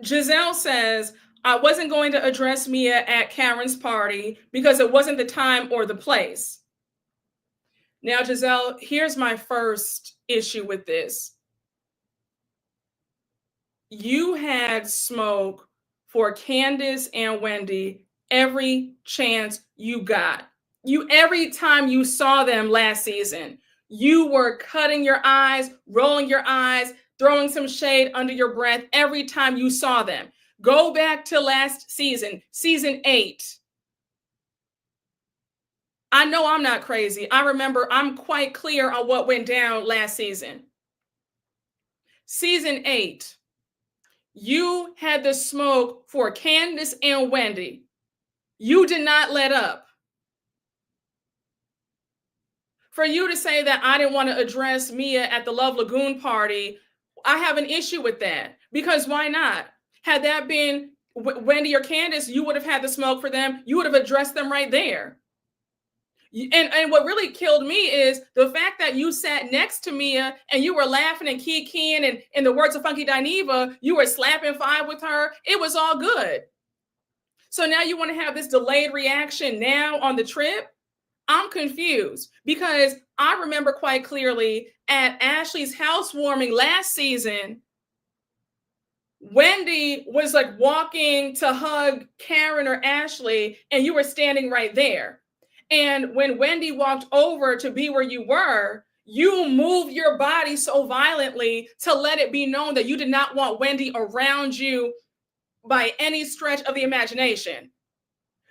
Jazelle says, I wasn't going to address Mia at Karen's party because it wasn't the time or the place. Now, Jazelle, here's my first issue with this. You had smoke for Candace and Wendy every chance you got. Every time you saw them last season, you were cutting your eyes, rolling your eyes, throwing some shade under your breath every time you saw them. Go back to last season, season 8. I know I'm not crazy. I remember, I'm quite clear on what went down last season. Season 8, you had the smoke for Candace and Wendy. You did not let up. For you to say that I didn't want to address Mia at the Love Lagoon party, I have an issue with that, because why not? Had that been Wendy or Candace, you would have had the smoke for them. You would have addressed them right there. And what really killed me is the fact that you sat next to Mia and you were laughing and kikiing, and in the words of Funky Dineva, you were slapping 5 with her. It was all good. So now you want to have this delayed reaction now on the trip? I'm confused, because I remember quite clearly at Ashley's housewarming last season, Wendy was like walking to hug Karen or Ashley, and you were standing right there. And when Wendy walked over to be where you were, you moved your body so violently to let it be known that you did not want Wendy around you by any stretch of the imagination.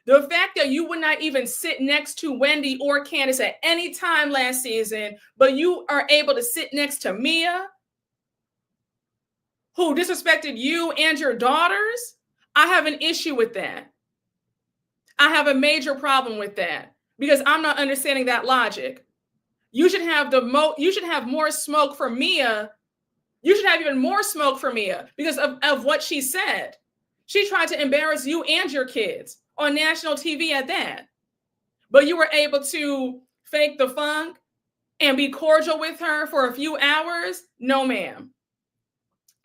The fact that you would not even sit next to Wendy or Candace at any time last season, but you are able to sit next to Mia, who disrespected you and your daughters, I have an issue with that. I have a major problem with that, because I'm not understanding that logic. You should have you should have more smoke for Mia. You should have even more smoke for Mia because of what she said. She tried to embarrass you and your kids on national TV at that. But you were able to fake the funk and be cordial with her for a few hours? No, ma'am.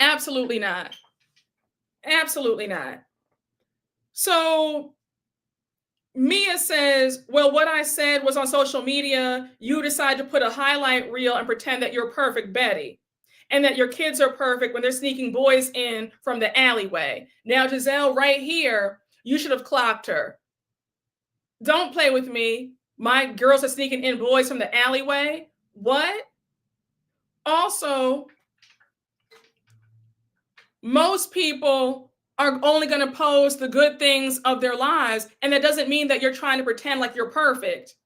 Absolutely not. Absolutely not. So Mia says, well, what I said was on social media. You decide to put a highlight reel and pretend that you're perfect Betty, and that your kids are perfect when they're sneaking boys in from the alleyway. Now, Jazelle, right here, you should have clocked her. Don't play with me. My girls are sneaking in boys from the alleyway. What? Also, most people are only going to post the good things of their lives, and that doesn't mean that you're trying to pretend like you're perfect.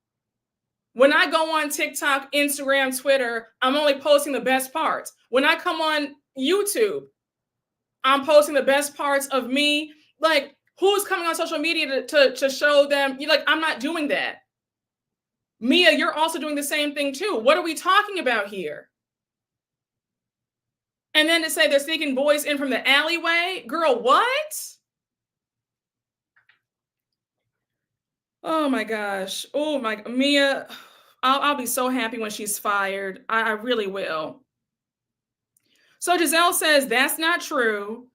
When I go on TikTok, Instagram, Twitter, I'm only posting the best parts. When I come on YouTube, I'm posting the best parts of me. Like, who's coming on social media to show them? I'm not doing that. Mia, you're also doing the same thing too. What are we talking about here? And then to say they're sneaking boys in from the alleyway? Girl, what? Oh my gosh. Oh my, Mia, I'll be so happy when she's fired. I really will. So Jazelle says that's not true.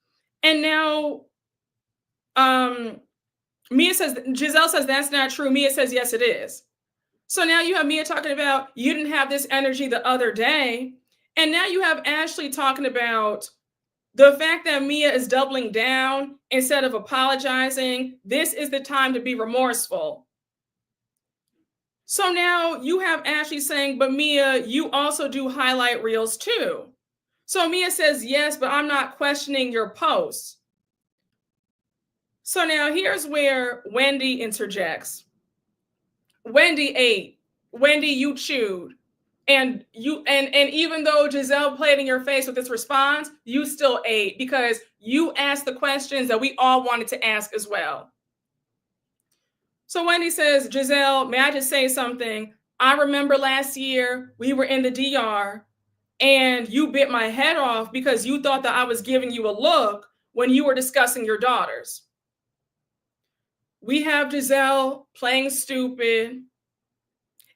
And now Jazelle says that's not true. Mia says yes, it is. So now you have Mia talking about you didn't have this energy the other day. And now you have Ashley talking about The fact that Mia is doubling down instead of apologizing, this is the time to be remorseful. So now you have Ashley saying, but Mia, you also do highlight reels too. So Mia says, yes, but I'm not questioning your posts. So now here's where Wendy interjects. Wendy ate. Wendy, you chewed. And even though Jazelle played in your face with this response, you still ate because you asked the questions that we all wanted to ask as well. So Wendy says, Jazelle, may I just say something? I remember last year we were in the DR and you bit my head off because you thought that I was giving you a look when you were discussing your daughters. We have Jazelle playing stupid.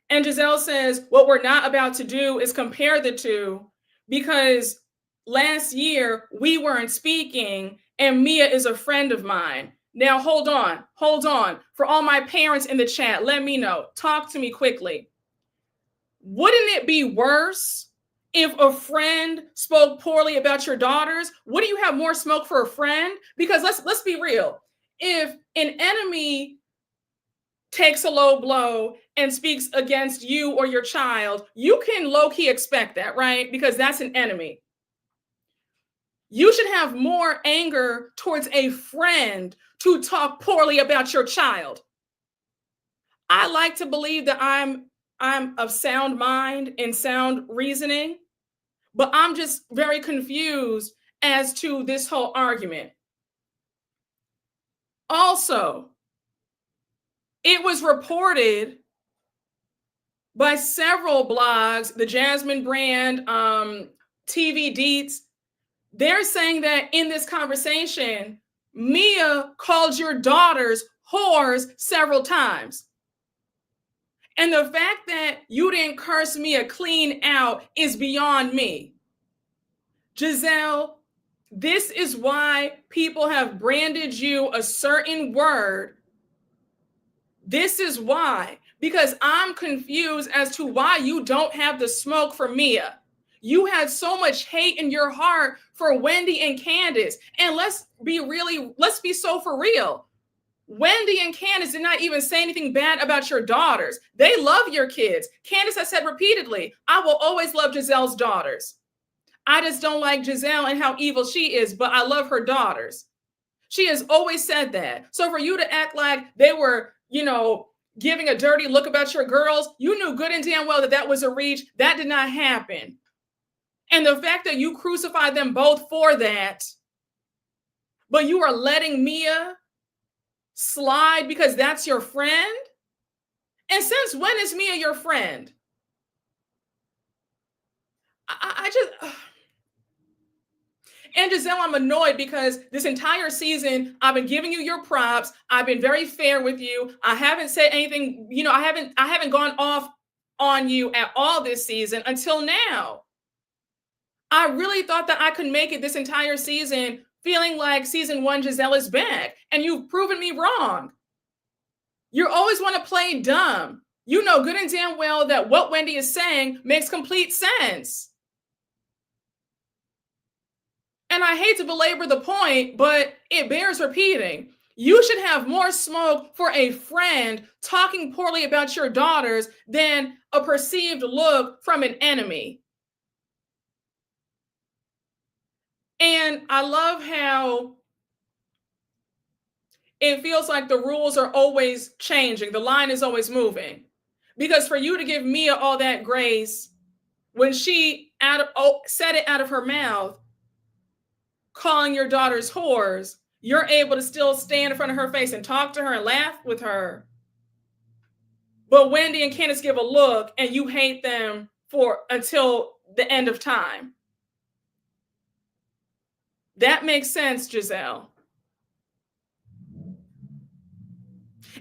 And Jazelle says, what we're not about to do is compare the two because last year we weren't speaking and Mia is a friend of mine. Now, hold on. For all my parents in the chat, let me know. Talk to me quickly. Wouldn't it be worse if a friend spoke poorly about your daughters? Wouldn't you have more smoke for a friend? Because let's be real. If an enemy takes a low blow and speaks against you or your child, you can low-key expect that, right? Because that's an enemy. You should have more anger towards a friend to talk poorly about your child. I like to believe that I'm of sound mind and sound reasoning, but I'm just very confused as to this whole argument. Also, it was reported by several blogs, the Jasmine brand, TV Deets, they're saying that in this conversation, Mia called your daughters whores several times. And the fact that you didn't curse Mia clean out is beyond me. Jazelle, this is why people have branded you a certain word. This is why. Because I'm confused as to why you don't have the smoke for Mia. You had so much hate in your heart for Wendy and Candace. And let's be so for real. Wendy and Candace did not even say anything bad about your daughters. They love your kids. Candace has said repeatedly, I will always love Gizelle's daughters. I just don't like Jazelle and how evil she is, but I love her daughters. She has always said that. So for you to act like they were, giving a dirty look about your girls, you knew good and damn well that that was a reach. That did not happen. And the fact that you crucified them both for that, but you are letting Mia slide because that's your friend? And since when is Mia your friend? And Jazelle, I'm annoyed because this entire season, I've been giving you your props. I've been very fair with you. I haven't said anything, I haven't gone off on you at all this season until now. I really thought that I could make it this entire season feeling like season 1 Jazelle is back, and you've proven me wrong. You always want to play dumb. You know good and damn well that what Wendy is saying makes complete sense. And I hate to belabor the point, but it bears repeating. You should have more smoke for a friend talking poorly about your daughters than a perceived look from an enemy. And I love how it feels like the rules are always changing. The line is always moving. Because for you to give Mia all that grace when she said it out of her mouth, calling your daughters whores, you're able to still stand in front of her face and talk to her and laugh with her. But Wendy and Candace give a look and you hate them until the end of time. That makes sense, Jazelle.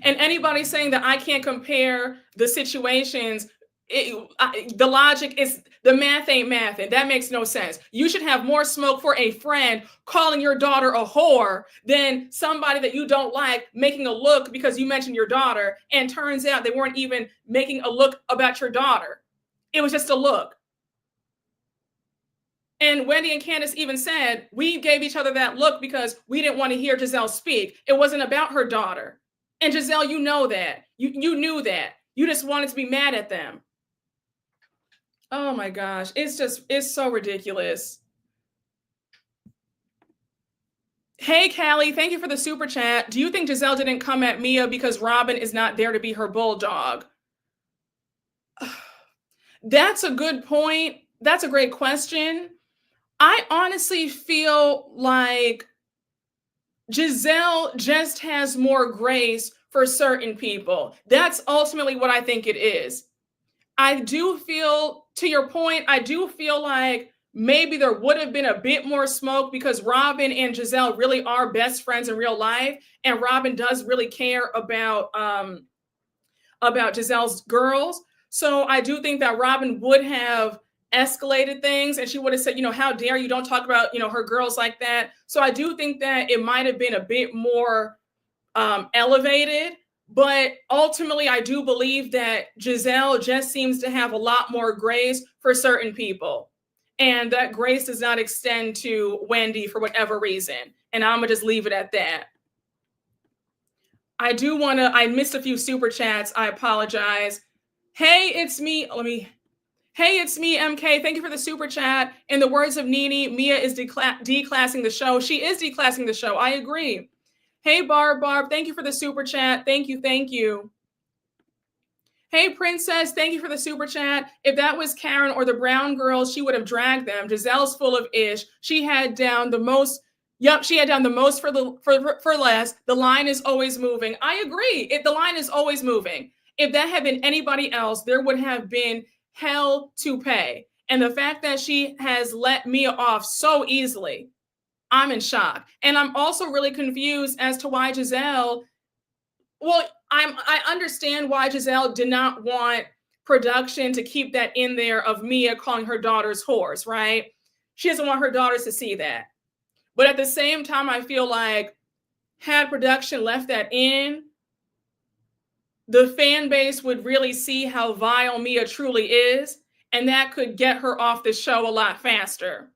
And anybody saying that I can't compare the situations, the logic is, the math ain't math, and that makes no sense. You should have more smoke for a friend calling your daughter a whore than somebody that you don't like making a look because you mentioned your daughter, and turns out they weren't even making a look about your daughter. It was just a look. And Wendy and Candace even said, we gave each other that look because we didn't want to hear Jazelle speak. It wasn't about her daughter. And Jazelle, you know that. You knew that. You just wanted to be mad at them. Oh my gosh. It's so ridiculous. Hey, Callie, thank you for the super chat. Do you think Jazelle didn't come at Mia because Robin is not there to be her bulldog? That's a good point. That's a great question. I honestly feel like Jazelle just has more grace for certain people. That's ultimately what I think it is. I do feel, to your point, I do feel like maybe there would have been a bit more smoke because Robin and Jazelle really are best friends in real life. And Robin does really care about Jazelle's girls. So I do think that Robin would have escalated things and she would have said, how dare you, don't talk about, her girls like that. So I do think that it might have been a bit more elevated, but ultimately I do believe that Jazelle just seems to have a lot more grace for certain people. And that grace does not extend to Wendy for whatever reason. And I'm gonna just leave it at that. I missed a few super chats. I apologize. Hey, it's me. Hey, it's me, MK. Thank you for the super chat. In the words of Nene, Mia is declassing the show. She is declassing the show. I agree. Hey, Barb, thank you for the super chat. Thank you. Hey, Princess, thank you for the super chat. If that was Karen or the Brown girls, she would have dragged them. Giselle's full of ish. She had down the most. Yep, she had done the most for less. The line is always moving. I agree. The line is always moving. If that had been anybody else, there would have been hell to pay. And the fact that she has let Mia off so easily, I'm in shock. And I'm also really confused as to why Jazelle, I understand why Jazelle did not want production to keep that in there of Mia calling her daughters whores, right? She doesn't want her daughters to see that. But at the same time, I feel like had production left that in, the fan base would really see how vile Mia truly is, and that could get her off the show a lot faster.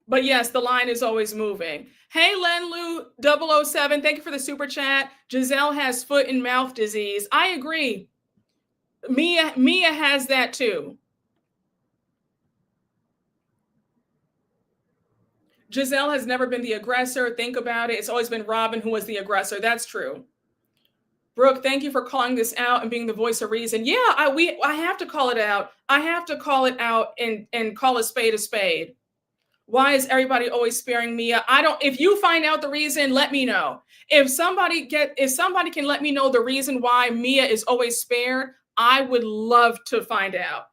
But yes, the line is always moving. Hey, Lenlu 007, thank you for the super chat. Jazelle has foot and mouth disease. I agree. Mia has that too. Jazelle has never been the aggressor. Think about it. It's always been Robin who was the aggressor. That's true. Brooke, thank you for calling this out and being the voice of reason. Yeah, I have to call it out. I have to call it out and call a spade a spade. Why is everybody always sparing Mia? If you find out the reason, let me know. If somebody can let me know the reason why Mia is always spared, I would love to find out.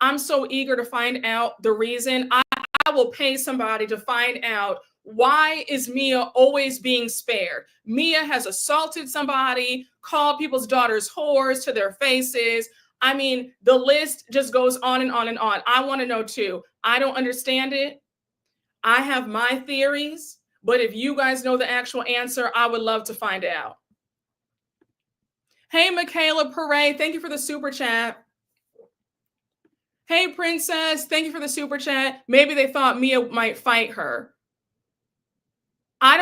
I'm so eager to find out the reason. I will pay somebody to find out why is Mia always being spared. Mia has assaulted somebody, called people's daughters whores to their faces. I mean, the list just goes on and on and on. I want to know too. I don't understand it. I have my theories, but if you guys know the actual answer, I would love to find out. Hey, Michaela Pere, thank you for the super chat. Hey, Princess, thank you for the super chat. Maybe they thought Mia might fight her. I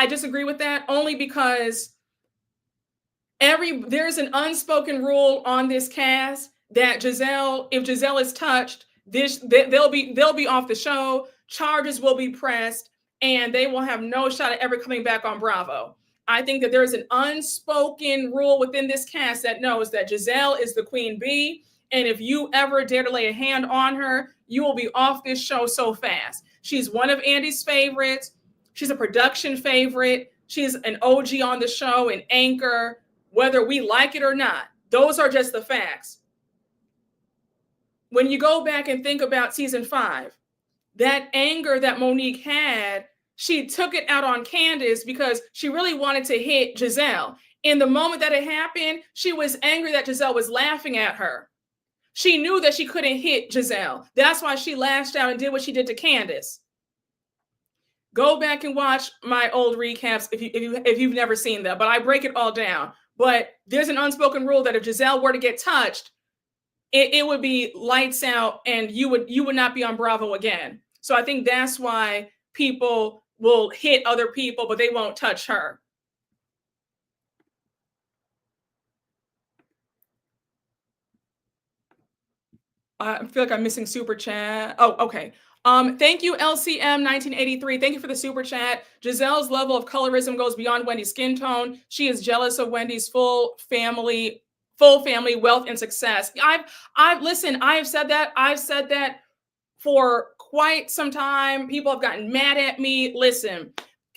disagree with that only because there's an unspoken rule on this cast that if Jazelle is touched, they'll be off the show, charges will be pressed, and they will have no shot at ever coming back on Bravo. I think that there's an unspoken rule within this cast that knows that Jazelle is the queen bee, and if you ever dare to lay a hand on her, you will be off this show so fast. She's one of Andy's favorites. She's a production favorite. She's an OG on the show, an anchor, whether we like it or not. Those are just the facts. When you go back and think about season 5, that anger that Monique had, she took it out on Candace because she really wanted to hit Jazelle. In the moment that it happened, she was angry that Jazelle was laughing at her. She knew that she couldn't hit Jazelle. That's why she lashed out and did what she did to Candace. Go back and watch my old recaps if you've never seen them, but I break it all down. But there's an unspoken rule that if Jazelle were to get touched, it would be lights out, and you would not be on Bravo again. So I think that's why people will hit other people, but they won't touch her. I feel like I'm missing super chat. Oh, okay. Thank you, LCM 1983. Thank you for the super chat. Gizelle's level of colorism goes beyond Wendy's skin tone. She is jealous of Wendy's full family wealth and success. Listen, I have said that. I've said that for quite some time. People have gotten mad at me. Listen,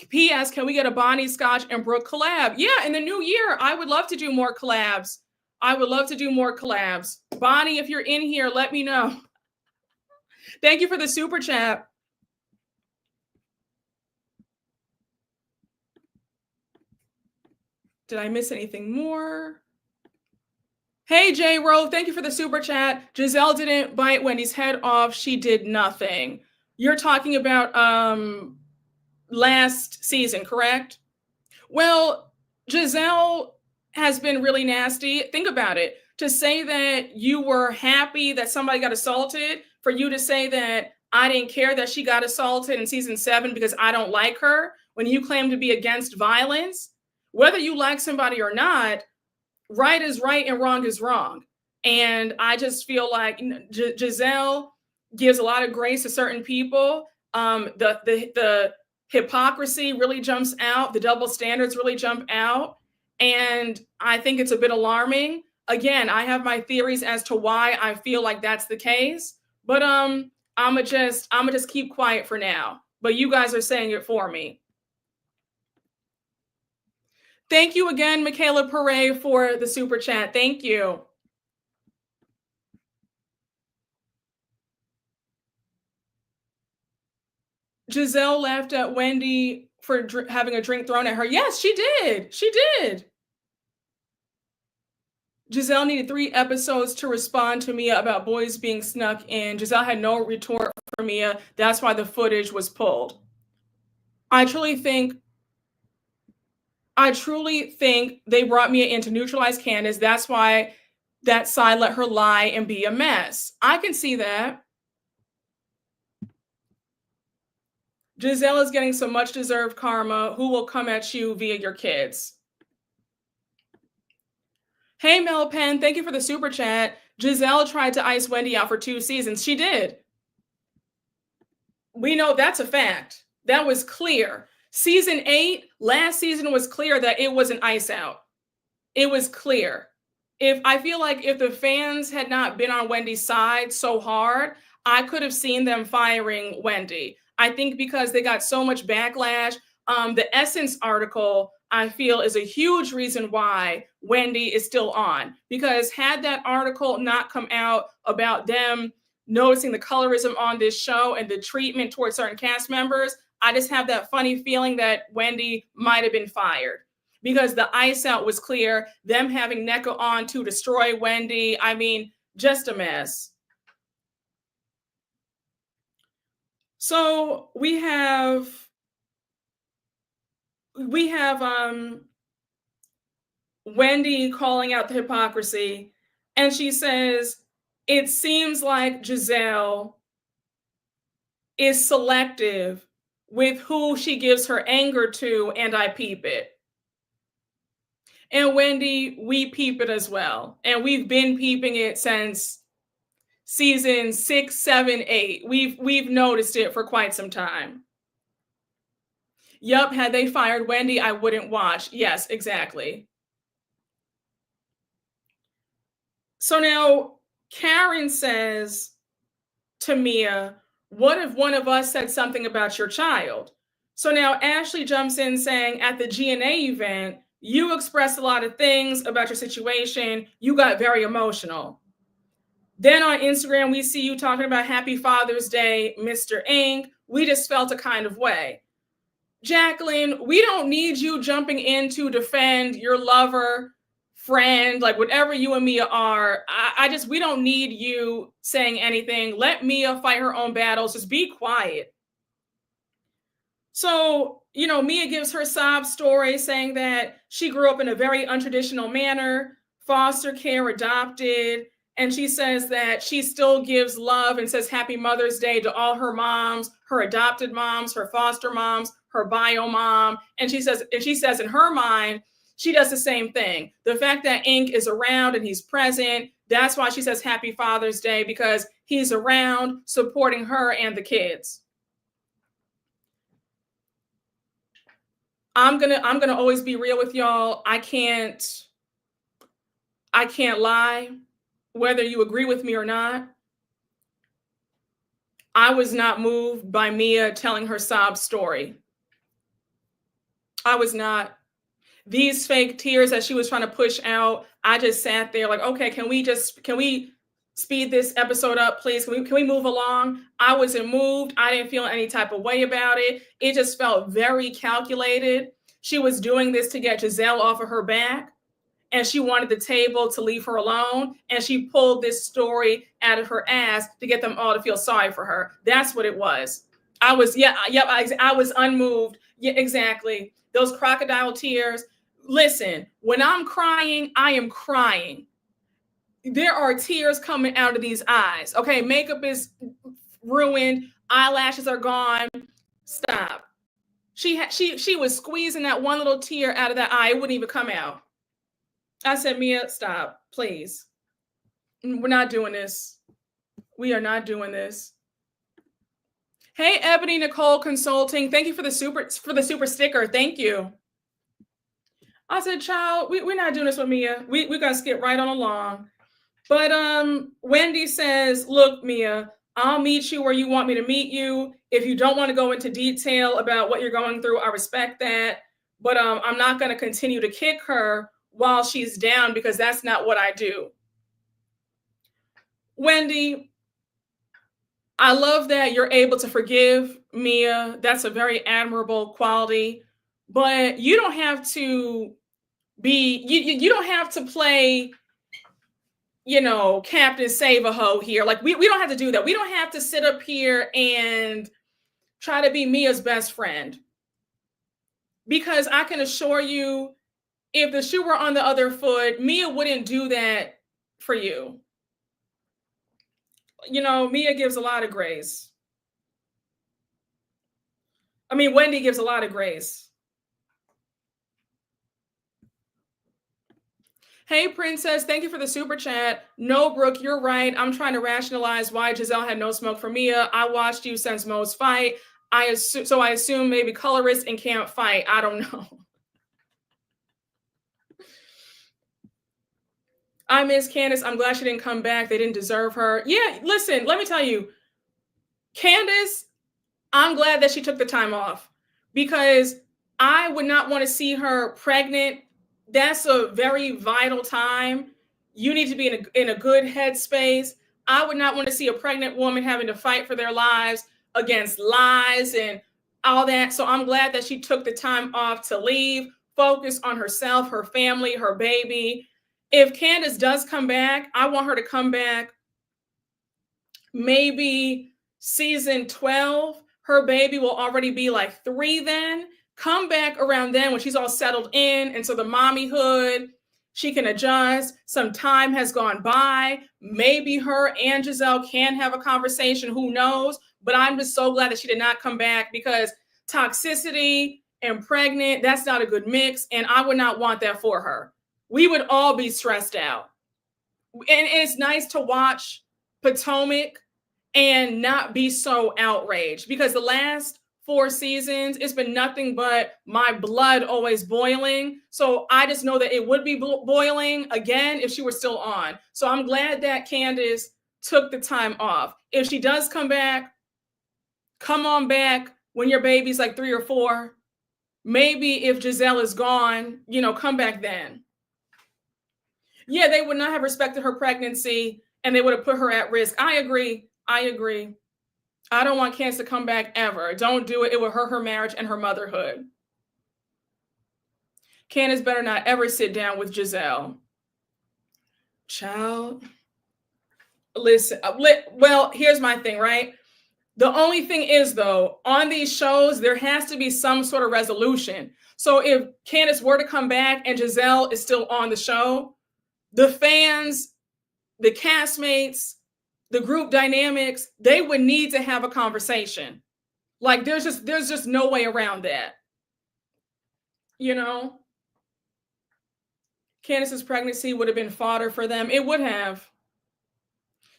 P.S. Can we get a Bonnie Scotch and Brooke collab? Yeah, in the new year, I would love to do more collabs. I would love to do more collabs. Bonnie, if you're in here, let me know. Thank you for the super chat. Did I miss anything more? Hey, J. Rowe, thank you for the super chat. Jazelle didn't bite Wendy's head off. She did nothing. You're talking about last season, correct? Well, Jazelle has been really nasty. Think about it. To say that you were happy that somebody got assaulted, for you to say that I didn't care that she got assaulted in season 7 because I don't like her, when you claim to be against violence, whether you like somebody or not, right is right and wrong is wrong. And I just feel like Jazelle gives a lot of grace to certain people. The hypocrisy really jumps out. The double standards really jump out. And I think it's a bit alarming. Again, I have my theories as to why I feel like that's the case. But I'ma just keep quiet for now. But you guys are saying it for me. Thank you again, Michaela Pere, for the super chat. Thank you. Jazelle laughed at Wendy for having a drink thrown at her. Yes, she did. She did. Jazelle needed 3 episodes to respond to Mia about boys being snuck in. Jazelle had no retort for Mia. That's why the footage was pulled. I truly think they brought Mia in to neutralize Candace. That's why that side let her lie and be a mess. I can see that. Jazelle is getting some much deserved karma. Who will come at you via your kids? Hey, Mel Penn, thank you for the super chat. Jazelle tried to ice Wendy out for 2 seasons. She did. We know that's a fact. That was clear. Season 8, last season, was clear that it was an ice out. It was clear. I feel like if the fans had not been on Wendy's side so hard, I could have seen them firing Wendy. I think because they got so much backlash. The Essence article, I feel, is a huge reason why Wendy is still on. Because had that article not come out about them noticing the colorism on this show and the treatment towards certain cast members, I just have that funny feeling that Wendy might have been fired. Because the ice out was clear, them having NECA on to destroy Wendy. I mean, just a mess. So we have Wendy calling out the hypocrisy, and she says, it seems like Jazelle is selective with who she gives her anger to, and I peep it. And Wendy, we peep it as well. And we've been peeping it since season 6, 7, 8. We've noticed it for quite some time. Yup, had they fired Wendy, I wouldn't watch. Yes, exactly. So now Karen says to Mia, what if one of us said something about your child? So now Ashley jumps in saying, at the GNA event, you expressed a lot of things about your situation. You got very emotional. Then on Instagram, we see you talking about Happy Father's Day, Mr. Ink. We just felt a kind of way. Jacqueline, we don't need you jumping in to defend your lover, friend, like whatever you and Mia are. We don't need you saying anything. Let Mia fight her own battles. Just be quiet. So Mia gives her sob story saying that she grew up in a very untraditional manner, foster care, adopted. And she says that she still gives love and says Happy Mother's Day to all her moms, her adopted moms, her foster moms, her bio mom. And she says in her mind, she does the same thing. The fact that Ink is around and he's present, that's why she says Happy Father's Day, because he's around supporting her and the kids. I'm gonna always be real with y'all. I can't lie, whether you agree with me or not. I was not moved by Mia telling her sob story. I was not. These fake tears that she was trying to push out, I just sat there like, okay, can we speed this episode up, please? Can we move along? I wasn't moved. I didn't feel any type of way about it. It just felt very calculated. She was doing this to get Jazelle off of her back, and she wanted the table to leave her alone, and she pulled this story out of her ass to get them all to feel sorry for her. That's what it was. I was unmoved. Yeah, exactly. Those crocodile tears. Listen, when I'm crying, I am crying. There are tears coming out of these eyes. Okay, makeup is ruined, eyelashes are gone. Stop. She was squeezing that one little tear out of that eye. It wouldn't even come out. I said, Mia, stop, please. We're not doing this. We are not doing this. Hey, Ebony Nicole Consulting. Thank you for the super sticker. Thank you. I said, child, we're not doing this with Mia. We're gonna skip right on along. But Wendy says, look, Mia, I'll meet you where you want me to meet you. If you don't want to go into detail about what you're going through, I respect that. But I'm not going to continue to kick her while she's down, because that's not what I do. Wendy, I love that you're able to forgive Mia. That's a very admirable quality. But you don't have to you don't have to play, Captain Save-A-Ho here. Like, we don't have to do that. We don't have to sit up here and try to be Mia's best friend. Because I can assure you, if the shoe were on the other foot, Mia wouldn't do that for you. Mia gives a lot of grace. I mean, Wendy gives a lot of grace. Hey, Princess, thank you for the super chat. No, Brooke, you're right. I'm trying to rationalize why Jazelle had no smoke for Mia. I watched you since Mo's fight. I assume maybe colorist and can't fight. I don't know. I miss Candace. I'm glad she didn't come back. They didn't deserve her. Yeah, listen, let me tell you, Candace, I'm glad that she took the time off, because I would not want to see her pregnant. That's a very vital time. You need to be in a good headspace. I would not want to see a pregnant woman having to fight for their lives against lies and all that. So I'm glad that she took the time off to leave, focus on herself, her family, her baby. If Candace does come back, I want her to come back maybe season 12. Her baby will already be like 3 then. Come back around then when she's all settled in. And so the mommyhood, she can adjust. Some time has gone by. Maybe her and Jazelle can have a conversation. Who knows? But I'm just so glad that she did not come back, because toxicity and pregnant, that's not a good mix. And I would not want that for her. We would all be stressed out. And it's nice to watch Potomac and not be so outraged, because the last 4 seasons, it's been nothing but my blood always boiling. So I just know that it would be boiling again if she were still on. So I'm glad that Candace took the time off. If she does come back, come on back when your baby's like 3 or 4. Maybe if Jazelle is gone, come back then. Yeah, they would not have respected her pregnancy, and they would have put her at risk. I agree. I don't want Candace to come back ever. Don't do it. It will hurt her marriage and her motherhood. Candace better not ever sit down with Jazelle. Child. Listen, well, here's my thing, right? The only thing is, though, on these shows, there has to be some sort of resolution. So if Candace were to come back and Jazelle is still on the show, the fans, the castmates, the group dynamics, they would need to have a conversation. Like there's just no way around that. You know? Candace's pregnancy would have been fodder for them. It would have.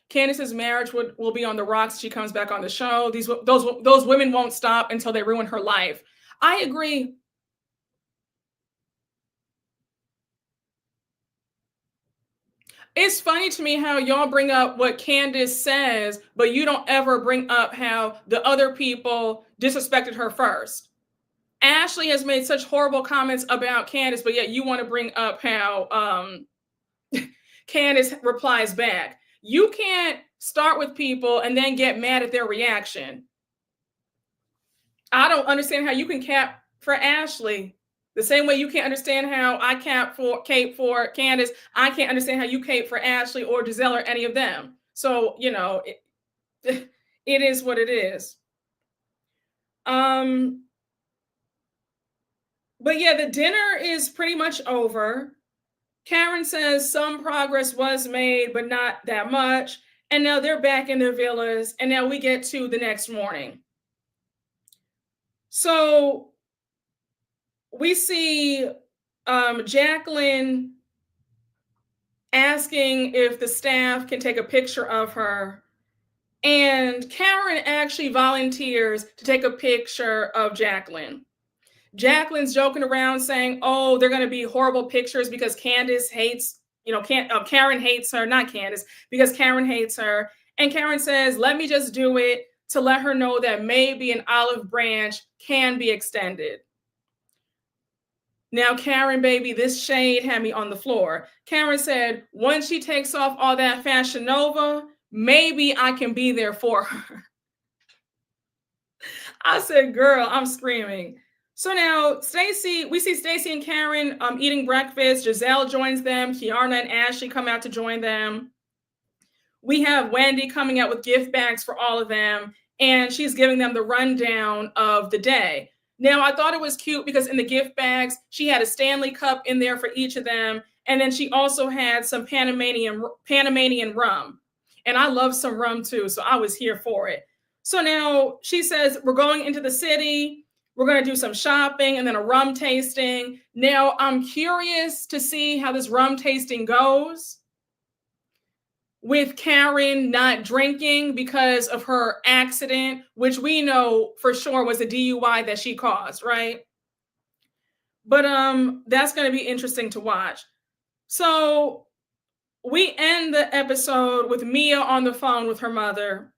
Candace's marriage will be on the rocks. She comes back on the show. Those women won't stop until they ruin her life. I agree. It's funny to me how y'all bring up what Candace says, but you don't ever bring up how the other people disrespected her first. Ashley has made such horrible comments about Candace, but yet you want to bring up how Candace replies back. You can't start with people and then get mad at their reaction. I don't understand how you can cap for Ashley. The same way you can't understand how I cape for Candace, I can't understand how you cape for Ashley or Gizelle or any of them. So, you know, it is what it is. But yeah, the dinner is pretty much over. Karen says some progress was made, but not that much. And now they're back in their villas. And now we get to the next morning. So we see Jacqueline asking if the staff can take a picture of her. And Karen actually volunteers to take a picture of Jacqueline. Jacqueline's joking around saying, oh, they're going to be horrible pictures because Candace hates, Karen hates her, not Candace, because Karen hates her. And Karen says, let me just do it to let her know that maybe an olive branch can be extended. Now, Karen, baby, this shade had me on the floor. Karen said, once she takes off all that Fashion Nova, maybe I can be there for her. I said, girl, I'm screaming. So now we see Stacy and Karen eating breakfast. Jazelle joins them. Kiana and Ashley come out to join them. We have Wendy coming out with gift bags for all of them, and she's giving them the rundown of the day. Now, I thought it was cute because in the gift bags, she had a Stanley cup in there for each of them, and then she also had some Panamanian rum. And I love some rum too, so I was here for it. So now she says, we're going into the city. We're going to do some shopping and then a rum tasting. Now, I'm curious to see how this rum tasting goes with Karen not drinking because of her accident, which we know for sure was a DUI that she caused, right? But that's going to be interesting to watch. So we end the episode with Mia on the phone with her mother,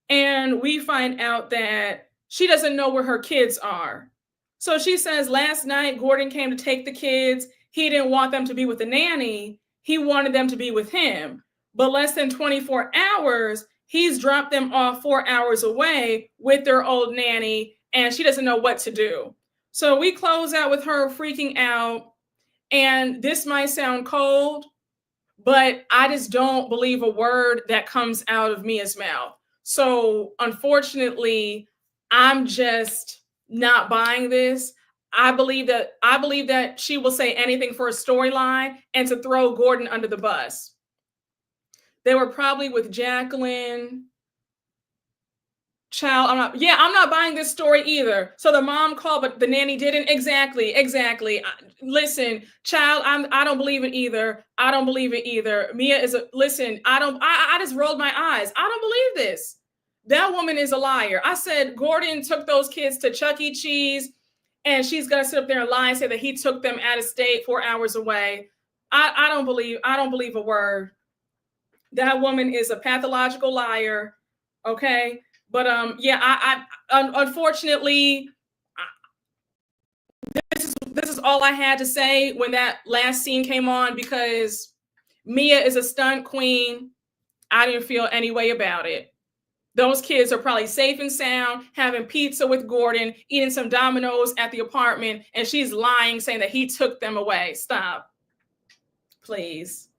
and we find out that she doesn't know where her kids are. So she says last night Gordon came to take the kids. He didn't want them to be with the nanny. He wanted them to be with him. But less than 24 hours, he's dropped them off 4 hours away with their old nanny, and she doesn't know what to do. So we close out with her freaking out. And this might sound cold, but I just don't believe a word that comes out of Mia's mouth. So unfortunately, I'm just not buying this. I believe that she will say anything for a storyline and to throw Gordon under the bus. They were probably with Jacqueline. Child, I'm not buying this story either. So the mom called, but the nanny didn't. Exactly. Listen, child, I don't believe it either. I don't believe it either. Mia is I just rolled my eyes. I don't believe this. That woman is a liar. I said Gordon took those kids to Chuck E. Cheese, and she's gonna sit up there and lie and say that he took them out of state 4 hours away. I don't believe a word. That woman is a pathological liar. Okay. But I unfortunately, this is all I had to say when that last scene came on, because Mia is a stunt queen. I didn't feel any way about it. Those kids are probably safe and sound, having pizza with Gordon, eating some Domino's at the apartment, and she's lying, saying that he took them away. Stop. Please.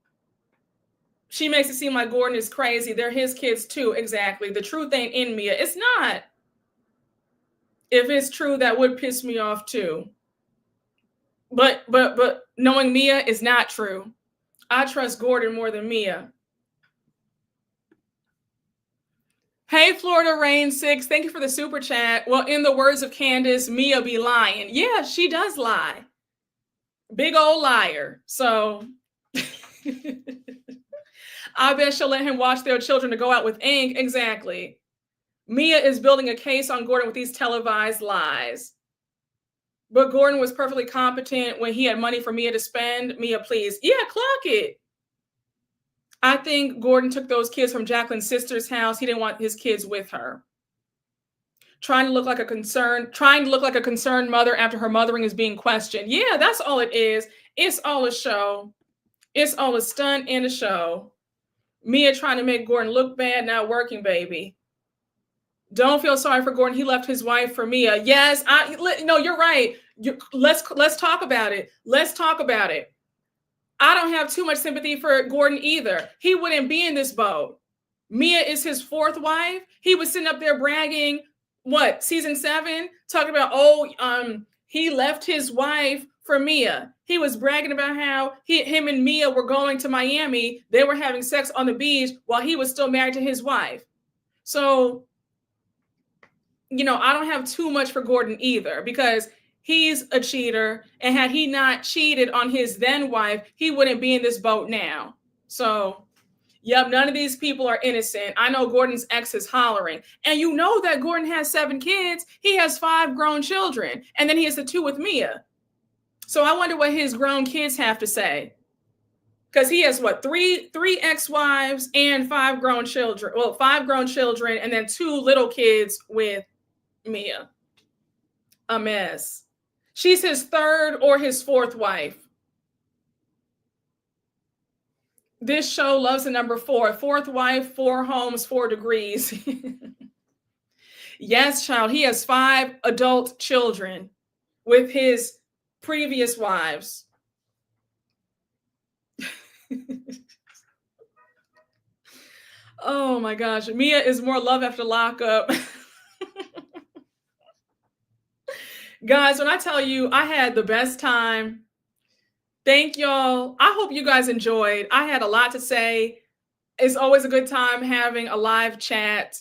She makes it seem like Gordon is crazy. They're his kids too. Exactly. The truth ain't in Mia. It's not. If it's true, that would piss me off too. But knowing Mia is not true. I trust Gordon more than Mia. Hey, Florida Rain 6, thank you for the super chat. Well, in the words of Candace, Mia be lying. Yeah, she does lie. Big old liar. So I bet she'll let him watch their children to go out with ink. Exactly. Mia is building a case on Gordon with these televised lies. But Gordon was perfectly competent when he had money for Mia to spend. Mia, please. Yeah, clock it. I think Gordon took those kids from Jacqueline's sister's house. He didn't want his kids with her. Trying to look like a concerned mother after her mothering is being questioned. Yeah, that's all it is. It's all a show. It's all a stunt and a show. Mia trying to make Gordon look bad, not working, baby. Don't feel sorry for Gordon. He left his wife for Mia. Yes, no, you're right. Let's talk about it. Let's talk about it. I don't have too much sympathy for Gordon either. He wouldn't be in this boat. Mia is his fourth wife. He was sitting up there bragging, season 7, talking about, he left his wife for Mia. He was bragging about how him and Mia were going to Miami. They were having sex on the beach while he was still married to his wife. So, I don't have too much for Gordon either, because he's a cheater. And had he not cheated on his then wife, he wouldn't be in this boat now. So, yep, none of these people are innocent. I know Gordon's ex is hollering. And you know that Gordon has 7 kids. He has 5 grown children. And then he has the 2 with Mia. So I wonder what his grown kids have to say. Because he has, 3 ex-wives and 5 grown children. Well, 5 grown children and then 2 little kids with Mia. A mess. She's his 3rd or his 4th wife. This show loves the number 4. 4th wife, 4 homes, 4 degrees. Yes, child. He has 5 adult children with his previous wives. Oh my gosh. Mia is more love after lockup. Guys, when I tell you I had the best time, thank y'all. I hope you guys enjoyed. I had a lot to say. It's always a good time having a live chat.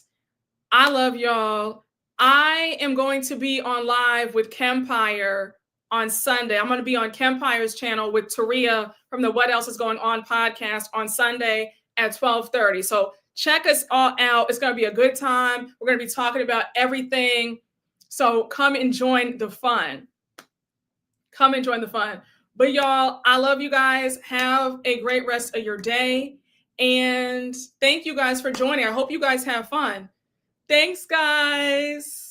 I love y'all. I am going to be on live with Kempire on Sunday. I'm going to be on Kempire's channel with Taria from the What Else Is Going On podcast on Sunday at 12:30. So check us all out. It's going to be a good time. We're going to be talking about everything. So come and join the fun. Come and join the fun. But y'all, I love you guys. Have a great rest of your day. And thank you guys for joining. I hope you guys have fun. Thanks, guys.